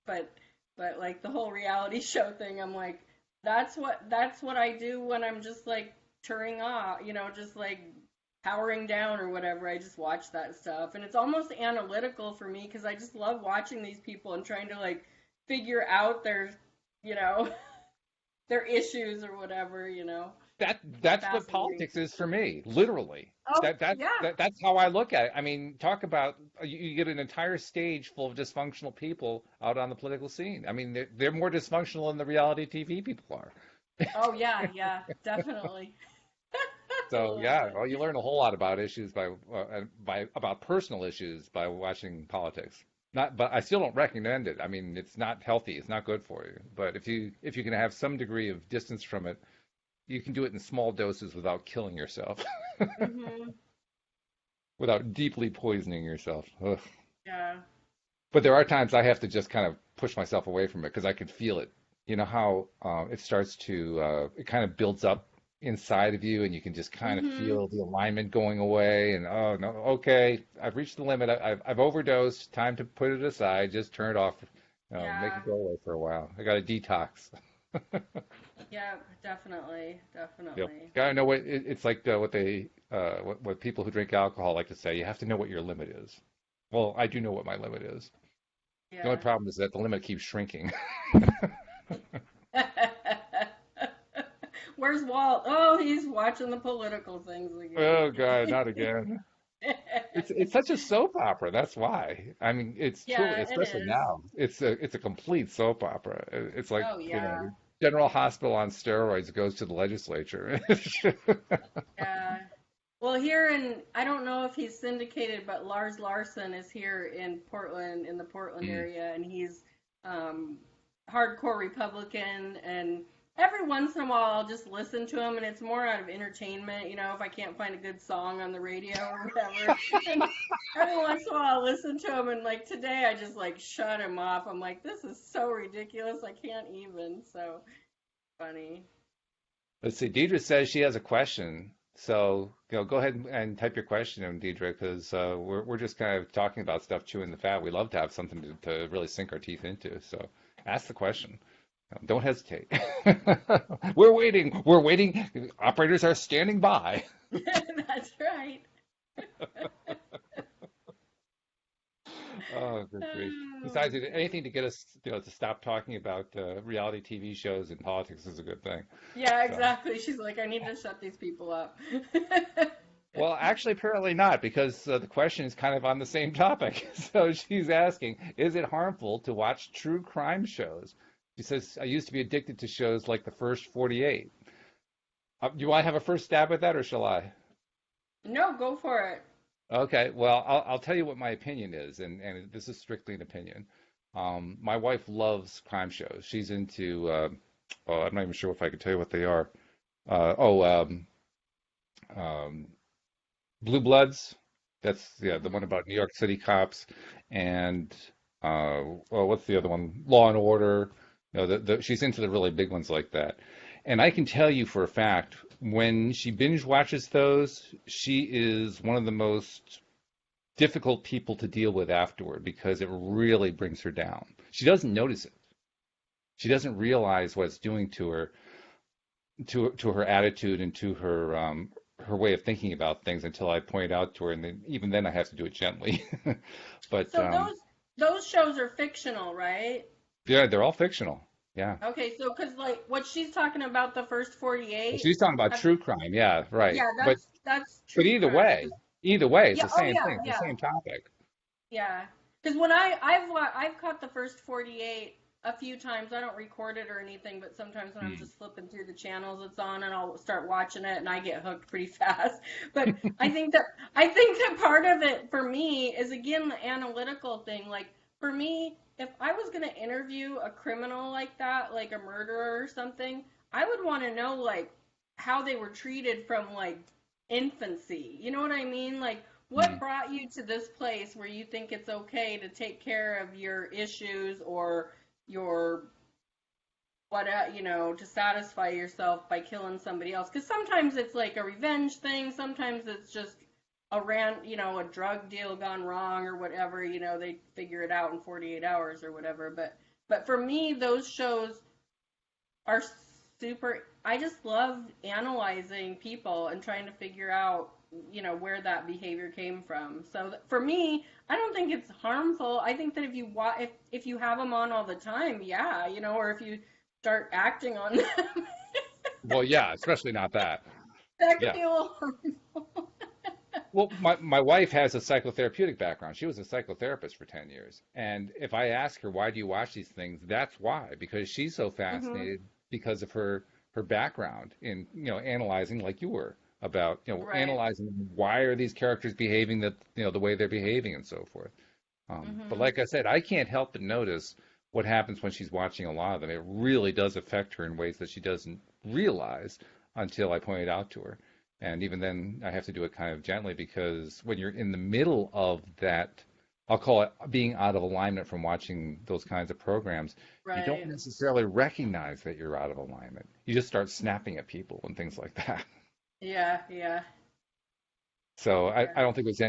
But but like the whole reality show thing, I'm like, that's what I do when I'm just like turning off, just like powering down or whatever. I just watch that stuff, and it's almost analytical for me because I just love watching these people and trying to like figure out you know, their issues or whatever. It's That's what fascinating. politics is for me, literally. Oh That's yeah, that's how I look at it. I mean, talk about you get an entire stage full of dysfunctional people out on the political scene. I mean, they're more dysfunctional than the reality TV people are. oh yeah, yeah, definitely. I So love yeah, it. well, you learn a whole lot about issues by about personal issues by watching politics. Not, but I still don't recommend it. I mean, it's not healthy. It's not good for you. But if you can have some degree of distance from it, you can do it in small doses without killing yourself, Hmm. without deeply poisoning yourself. Ugh. Yeah. But there are times I have to just kind of push myself away from it because I can feel it. You know how it starts to, it kind of builds up inside of you, and you can just kind of Hmm. feel the alignment going away. And oh no, okay, I've reached the limit. I've overdosed. Time to put it aside. Just turn it off. Make Yeah. it go away for a while. I got to detox. Yeah, definitely. Yep. Definitely. Gotta know what it's like. What people who drink alcohol like to say. You have to know what your limit is. Well, I do know what my limit is. The only Yeah. problem is that the limit keeps shrinking. Where's Walt? Oh, he's watching the political things again. Oh God, not again. It's such a soap opera. That's why. I mean, it's truly, Yeah, it especially is. now, it's a complete soap opera. It's like, Oh, yeah. General Hospital on steroids goes to the legislature. Yeah. Well, I don't know if he's syndicated, but Lars Larson is here in Portland, in the Portland Mm. area, and he's um, hardcore Republican. And every once in a while, I'll just listen to him, and it's more out of entertainment, if I can't find a good song on the radio or whatever. And every once in a while, I'll listen to him, and like today, I just like shut him off. I'm like, this is so ridiculous, I can't even. So funny. Let's see. Deidre says she has a question. So, go ahead and type your question in, Deidre, because we're just kind of talking about stuff, chewing the fat. We love to have something to really sink our teeth into. So, ask the question. Don't hesitate. We're waiting. We're waiting. Operators are standing by. That's right. Oh, good grief. Besides, anything to get us, to stop talking about reality TV shows and politics is a good thing. Yeah, So. exactly. She's like, I need to shut these people up. Well, actually, apparently not, because the question is kind of on the same topic. So she's asking, is it harmful to watch true crime shows? She says, I used to be addicted to shows like The First 48. Do you want to have a first stab at that, or shall I? No, go for it. Okay, well, I'll tell you what my opinion is, and this is strictly an opinion. My wife loves crime shows. She's into, oh, I'm not even sure if I could tell you what they are. Oh, um, Blue Bloods. That's yeah, the one Hmm. about New York City cops, and well, what's the other one? Law and Order. She's into the really big ones like that. And I can tell you for a fact, when she binge watches those, she is one of the most difficult people to deal with afterward because it really brings her down. She doesn't notice it. She doesn't realize what it's doing to her, to her attitude and to her way of thinking about things until I point it out to her, and then even then I have to do it gently. But So those shows are fictional, right? yeah, they're all fictional. Yeah. Okay, so because like what she's talking about, the first Well, 48. she's talking about Have, true crime. Yeah, right. yeah, that's But true crime. either way, it's Yeah. the Oh same yeah. thing. It's the Yeah. same topic. Yeah. Because when I've caught the first 48 a few times. I don't record it or anything, but sometimes when I'm Hmm. just flipping through the channels it's on and I'll start watching it and I get hooked pretty fast. But I think that part of it for me is again the analytical thing. Like for me, if I was going to interview a criminal like that, like a murderer or something, I would want to know like how they were treated from like infancy. You know what I mean? Like Hmm. what brought you to this place where you think it's okay to take care of your issues or your to satisfy yourself by killing somebody else? Because sometimes it's like a revenge thing, sometimes it's just a drug deal gone wrong or whatever. They figure it out in 48 hours or whatever. But for me, those shows are super. I just love analyzing people and trying to figure out, where that behavior came from. So for me, I don't think it's harmful. I think that if you have them on all the time, yeah, or if you start acting on them, Well, yeah, especially not that. that could Yeah. be a little harmful. Well, my wife has a psychotherapeutic background. She was a psychotherapist for 10 years. And if I ask her, why do you watch these things? That's why, because she's so Hmm. fascinated because of her background in, analyzing like you were about, Right. analyzing why are these characters behaving the way they're behaving and so forth. But Mhm. like I said, I can't help but notice what happens when she's watching a lot of them. It really does affect her in ways that she doesn't realize until I point it out to her. And even then, I have to do it kind of gently because when you're in the middle of that, I'll call it being out of alignment from watching those kinds of programs, you don't Right. necessarily recognize that you're out of alignment. You just start snapping at people and things like that. Yeah, yeah, So I yeah. don't think there's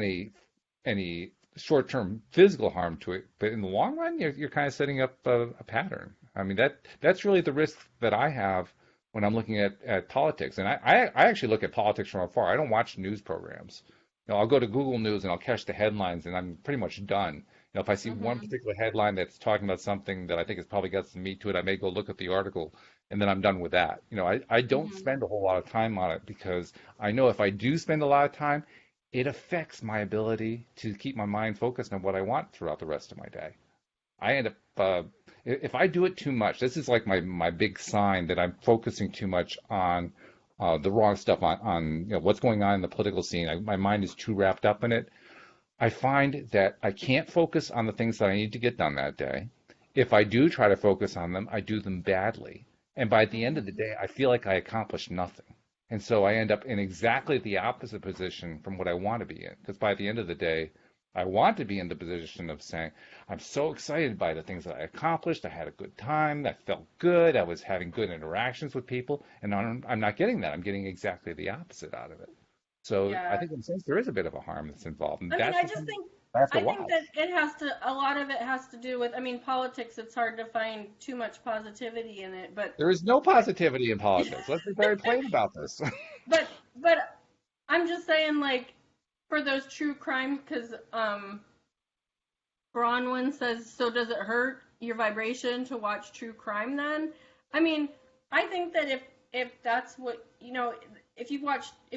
any short-term physical harm to it, but in the long run, you're kind of setting up a pattern. I mean that's really the risk that I have when I'm looking at politics, and I actually look at politics from afar. I don't watch news programs. I'll go to Google News and I'll catch the headlines, and I'm pretty much done. If I see one Mhm. particular headline that's talking about something that I think has probably got some meat to it, I may go look at the article, and then I'm done with that. I don't Mhm. spend a whole lot of time on it because I know if I do spend a lot of time, it affects my ability to keep my mind focused on what I want throughout the rest of my day. I end up if I do it too much, this is like my big sign that I'm focusing too much on the wrong stuff on what's going on in the political scene. My mind is too wrapped up in it. I find that I can't focus on the things that I need to get done that day. If I do try to focus on them, I do them badly. And by the end of the Mhm. day, I feel like I accomplished nothing. And so I end up in exactly the opposite position from what I want to be in. Because by the end of the day, I want to be in the position of saying, I'm so excited by the things that I accomplished. I had a good time. I felt good. I was having good interactions with people. And I'm not getting that. I'm getting exactly the opposite out of it. So I Yeah. think in a sense there is a bit of a harm that's involved, and I mean, that's I the just thing think I have to I think watch. that it has to a lot of it has to do with I mean, politics it's hard to find too much positivity in it, There is no but positivity in politics. Let's be very plain about this. but I'm just saying like for those true crime cuz Bronwyn says, so does it hurt your vibration to watch true crime then? I mean, I think that if that's what, if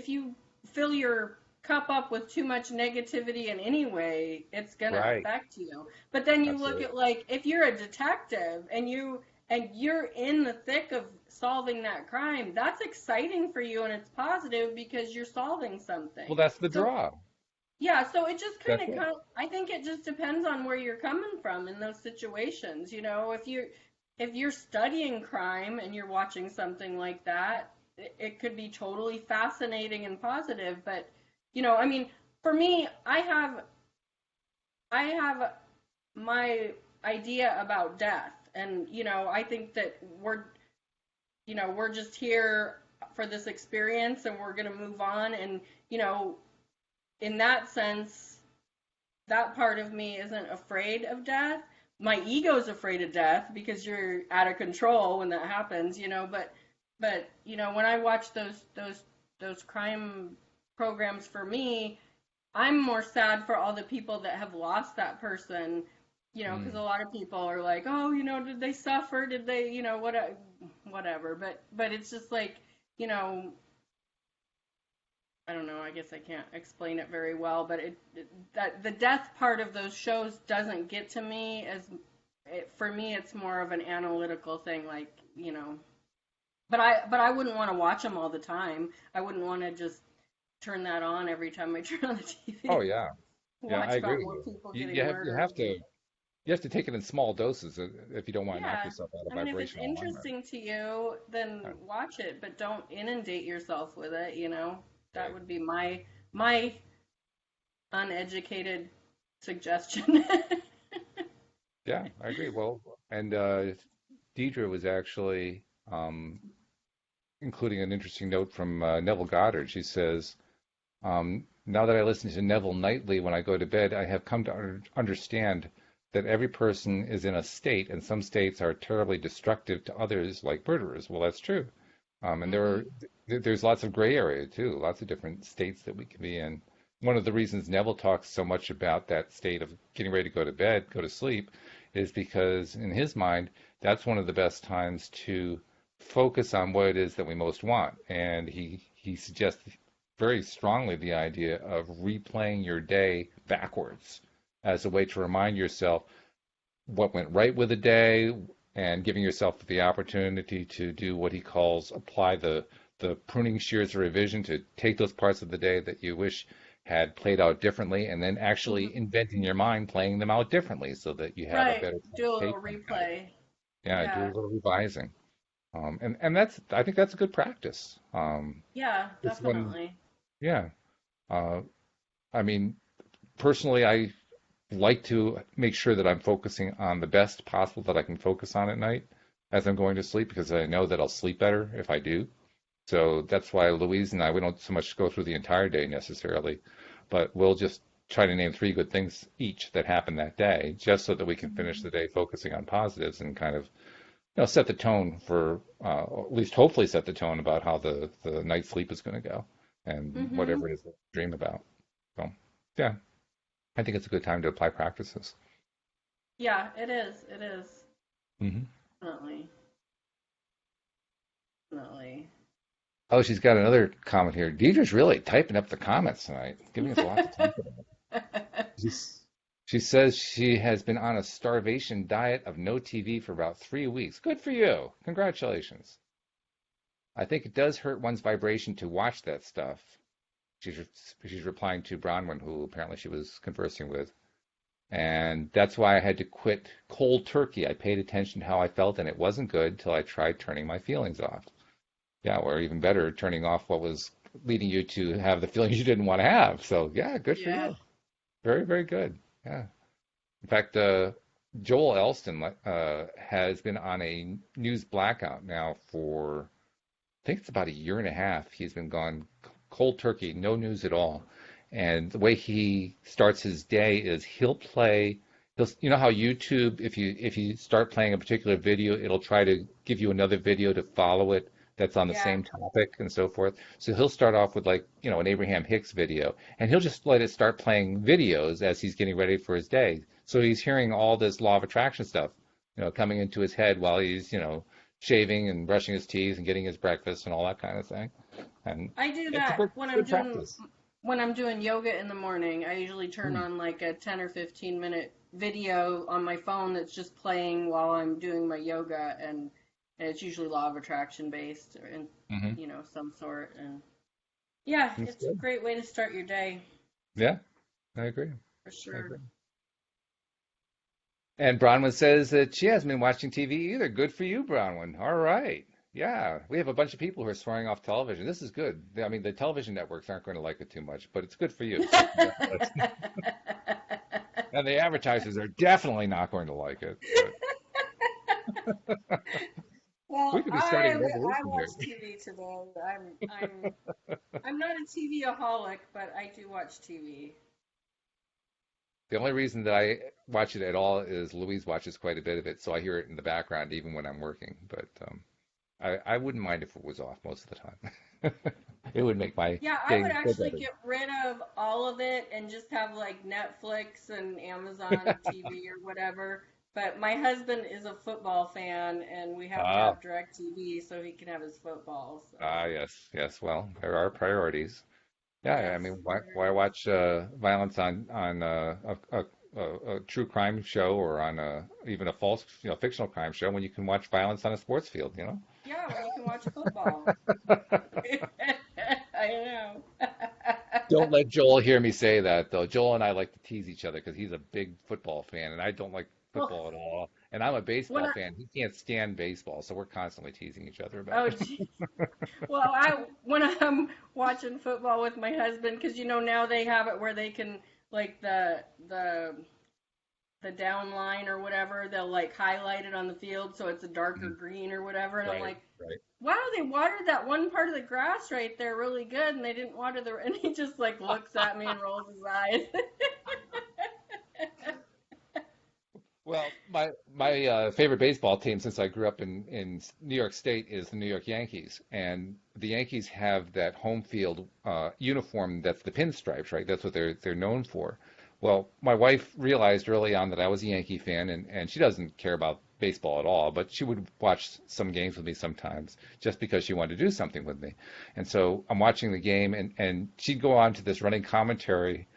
you fill your cup up with too much negativity in any way, it's going to Right. affect you. But then you look Absolutely. at like if you're a detective and you're in the thick of solving that crime, that's exciting for you and it's positive because you're solving Well, something. that's the So draw. yeah, so it just That's kind it. of I think it just depends on where you're coming from in those situations. If you're studying crime and you're watching something like that, it could be totally fascinating and positive, but I mean, for me, I have my idea about death and I think that we're just here for this experience and we're going to move on and you know in that sense that part of me isn't afraid of death. My ego's afraid of death because you're out of control when that happens, but when I watch those crime programs for me, I'm more sad for all the people that have lost that person, because a Mm. lot of people are like, oh, did they suffer? Did they, whatever. But it's just like, you know, I don't know. I guess I can't explain it very well, but that the death part of those shows doesn't get to me for me it's more of an analytical thing like, but I wouldn't want to watch them all the time. I wouldn't want to just turn that on every time I turn on the Oh TV. yeah. Yeah, I Watch agree about with more you. people You, getting murdered. you have to take it in small doses if you don't want to knock Yeah. yourself out of I mean, if it's vibrational alignment. interesting to you, then watch it, but don't inundate yourself with it. That Right. would be my uneducated suggestion. Yeah, I agree. Well, and Deidre was actually including an interesting note from Neville Goddard. She says, now that I listen to Neville nightly when I go to bed, I have come to understand that every person is in a state, and some states are terribly destructive to others, like murderers. Well, that's true. And Hmm. there's lots of gray area too, lots of different states that we can be in. One of the reasons Neville talks so much about that state of getting ready to go to bed, go to sleep, is because in his mind, that's one of the best times to focus on what it is that we most want. And he suggests very strongly the idea of replaying your day backwards as a way to remind yourself what went right with the day and giving yourself the opportunity to do what he calls apply the pruning shears of revision to take those parts of the day that you wish had played out differently, and then Mhm. actually invent in your mind playing them out differently so that you have a Right. better Do a take little on the night. replay. Yeah, do a Yeah. little revising. And that's I think that's a good practice. Yeah, It's when definitely. yeah. Uh, I mean, personally, I like to make sure that I'm focusing on the best possible that I can focus on at night as I'm going to sleep because I know that I'll sleep better if I do. So that's why Louise and I, we don't so much go through the entire day necessarily, but we'll just try to name three good things each that happened that day, just so that we can finish Mhm. the day focusing on positives and kind of, set the tone for, or at least hopefully set the tone about how the night's sleep is going to go and Mhm. whatever it is that we dream about. So, yeah, I think it's a good time to apply practices. Yeah, it is. It is. Hmm. Definitely. Definitely. Oh, she's got another comment here. Deidre's really typing up the comments tonight, giving us a lot to talk about. She's, she says she has been on a starvation diet of no TV for about 3 weeks. Good for you. Congratulations. I think it does hurt one's vibration to watch that stuff. She's replying to Bronwyn, who apparently she was conversing with. And that's why I had to quit cold turkey. I paid attention to how I felt, and it wasn't good till I tried turning my feelings off. Yeah, or even better, turning off what was leading you to have the feelings you didn't want to have. So, yeah, good for Yeah. you. Very, very good. Yeah. In fact, Joel Elston has been on a news blackout now for, I think it's about a year and a half. He's been gone cold turkey, no news at all. And the way he starts his day is you know how YouTube, if you start playing a particular video, it'll try to give you another video to follow it that's on the Yeah. same topic and so forth. So he'll start off with like, an Abraham Hicks video, and he'll just let it start playing videos as he's getting ready for his day. So he's hearing all this law of attraction stuff, coming into his head while he's, shaving and brushing his teeth and getting his breakfast and all that kind of thing. And I do it's a that good, good practice. when I'm doing yoga in the morning. I usually turn Mm, on like a 10 or 15-minute video on my phone that's just playing while I'm doing my yoga, and it's usually law of attraction based or in hmm some sort. And yeah, That's it's a good. great way to start your day Yeah, I agree. for I sure. agree. And Bronwyn says that she hasn't been watching TV either. Good for you, Bronwyn. All right. Yeah, we have a bunch of people who are swearing off television. This is good. I mean, the television networks aren't going to like it too much, but it's good for you. So congratulations. And the advertisers are definitely not going to like it. But we Well, could be starting a I revolution watch here. TV today. I'm not a TV-aholic, but I do watch TV. The only reason that I watch it at all is Louise watches quite a bit of it, so I hear it in the background even when I'm working. But I wouldn't mind if it was off most of the time. It would make my Yeah, I would day go actually better. get rid of all of it and just have like Netflix and Amazon TV or whatever. But my husband is a football fan, and we have to Ah, have DirecTV so he can have his football. So, yes, yes. Well, there are priorities. Yeah, I yes, mean, why there is. watch violence on a true crime show or on even a false, fictional crime show when you can watch violence on a sports field, you know? Yeah, when you can watch football. I know. Don't let Joel hear me say that, though. Joel and I like to tease each other because he's a big football fan, and I don't like Well, football at all. And I'm a when baseball I, fan. He can't stand baseball, so we're constantly teasing each other about oh, it. gee. Well, when I'm watching football with my husband, because now they have it where they can like the down line or whatever, they'll like highlight it on the field so it's a darker Mhm. green or whatever. And I'm Right, like, right. wow, they watered that one part of the grass right there really good, and they didn't water the. And he just like looks at me and rolls his eyes. Well, my favorite baseball team since I grew up in New York State is the New York Yankees, and the Yankees have that home field uniform that's the pinstripes, right? That's what they're known for. Well, my wife realized early on that I was a Yankee fan, and she doesn't care about baseball at all, but she would watch some games with me sometimes just because she wanted to do something with me. And so I'm watching the game, and she'd go on to this running commentary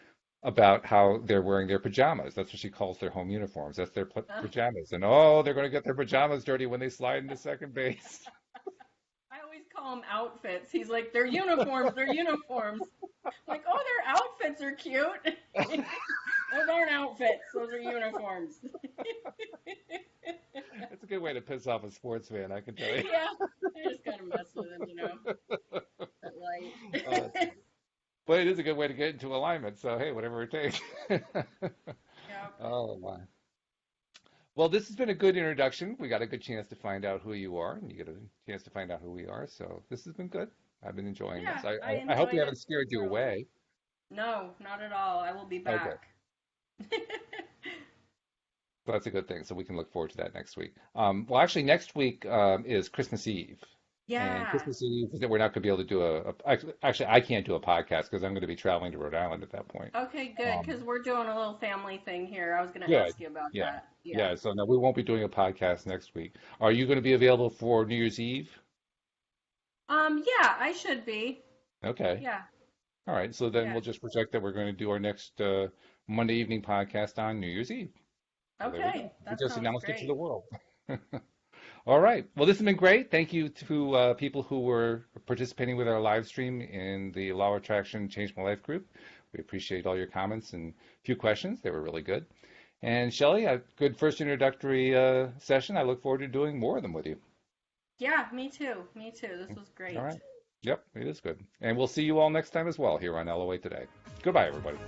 about how they're wearing their pajamas. That's what she calls their home uniforms. That's their pajamas. And oh, they're going to get their pajamas dirty when they slide into second base. I always call them outfits. He's like, they're uniforms, they're uniforms. Like, oh, their outfits are cute. Those aren't outfits. Those are uniforms. It's a good way to piss off a sports fan, I can tell you. Yeah, I just gotta mess with them, at light. Uh, but it is a good way to get into alignment. So hey, whatever it takes. Yep. Oh my. Well, this has been a good introduction. We got a good chance to find out who you are, and you get a chance to find out who we are. So this has been good. I've been enjoying Yeah, this. I, I I, I hope we enjoyed haven't it scared you thoroughly. away. No, not at all. I will be Okay. back. So that's a good thing. So we can look forward to that next week. Well, actually, next week is Christmas Eve. And Yeah. Christmas Eve, we're not going to be able to do actually, I can't do a podcast because I'm going to be traveling to Rhode Island at that point. Okay, good, Um, because we're doing a little family thing here. I was gonna Good. ask you about Yeah. that. Yeah. Yeah. So no, we won't be doing a podcast next week. Are you going to be available for New Year's Eve? Yeah, I should be. Okay. Yeah. All right. So then Yeah. we'll just project that we're going to do our next Monday evening podcast on New Year's Eve. So there we go. Okay, We that just sounds announced it to the great. world. All right. Well, this has been great. Thank you to people who were participating with our live stream in the Law of Attraction Change My Life group. We appreciate all your comments and a few questions. They were really good. And Shelly, a good first introductory session. I look forward to doing more of them with you. Yeah, me too. Me too. This was All great. right. Yep, it is good. And we'll see you all next time as well here on LOA Today. Goodbye, everybody.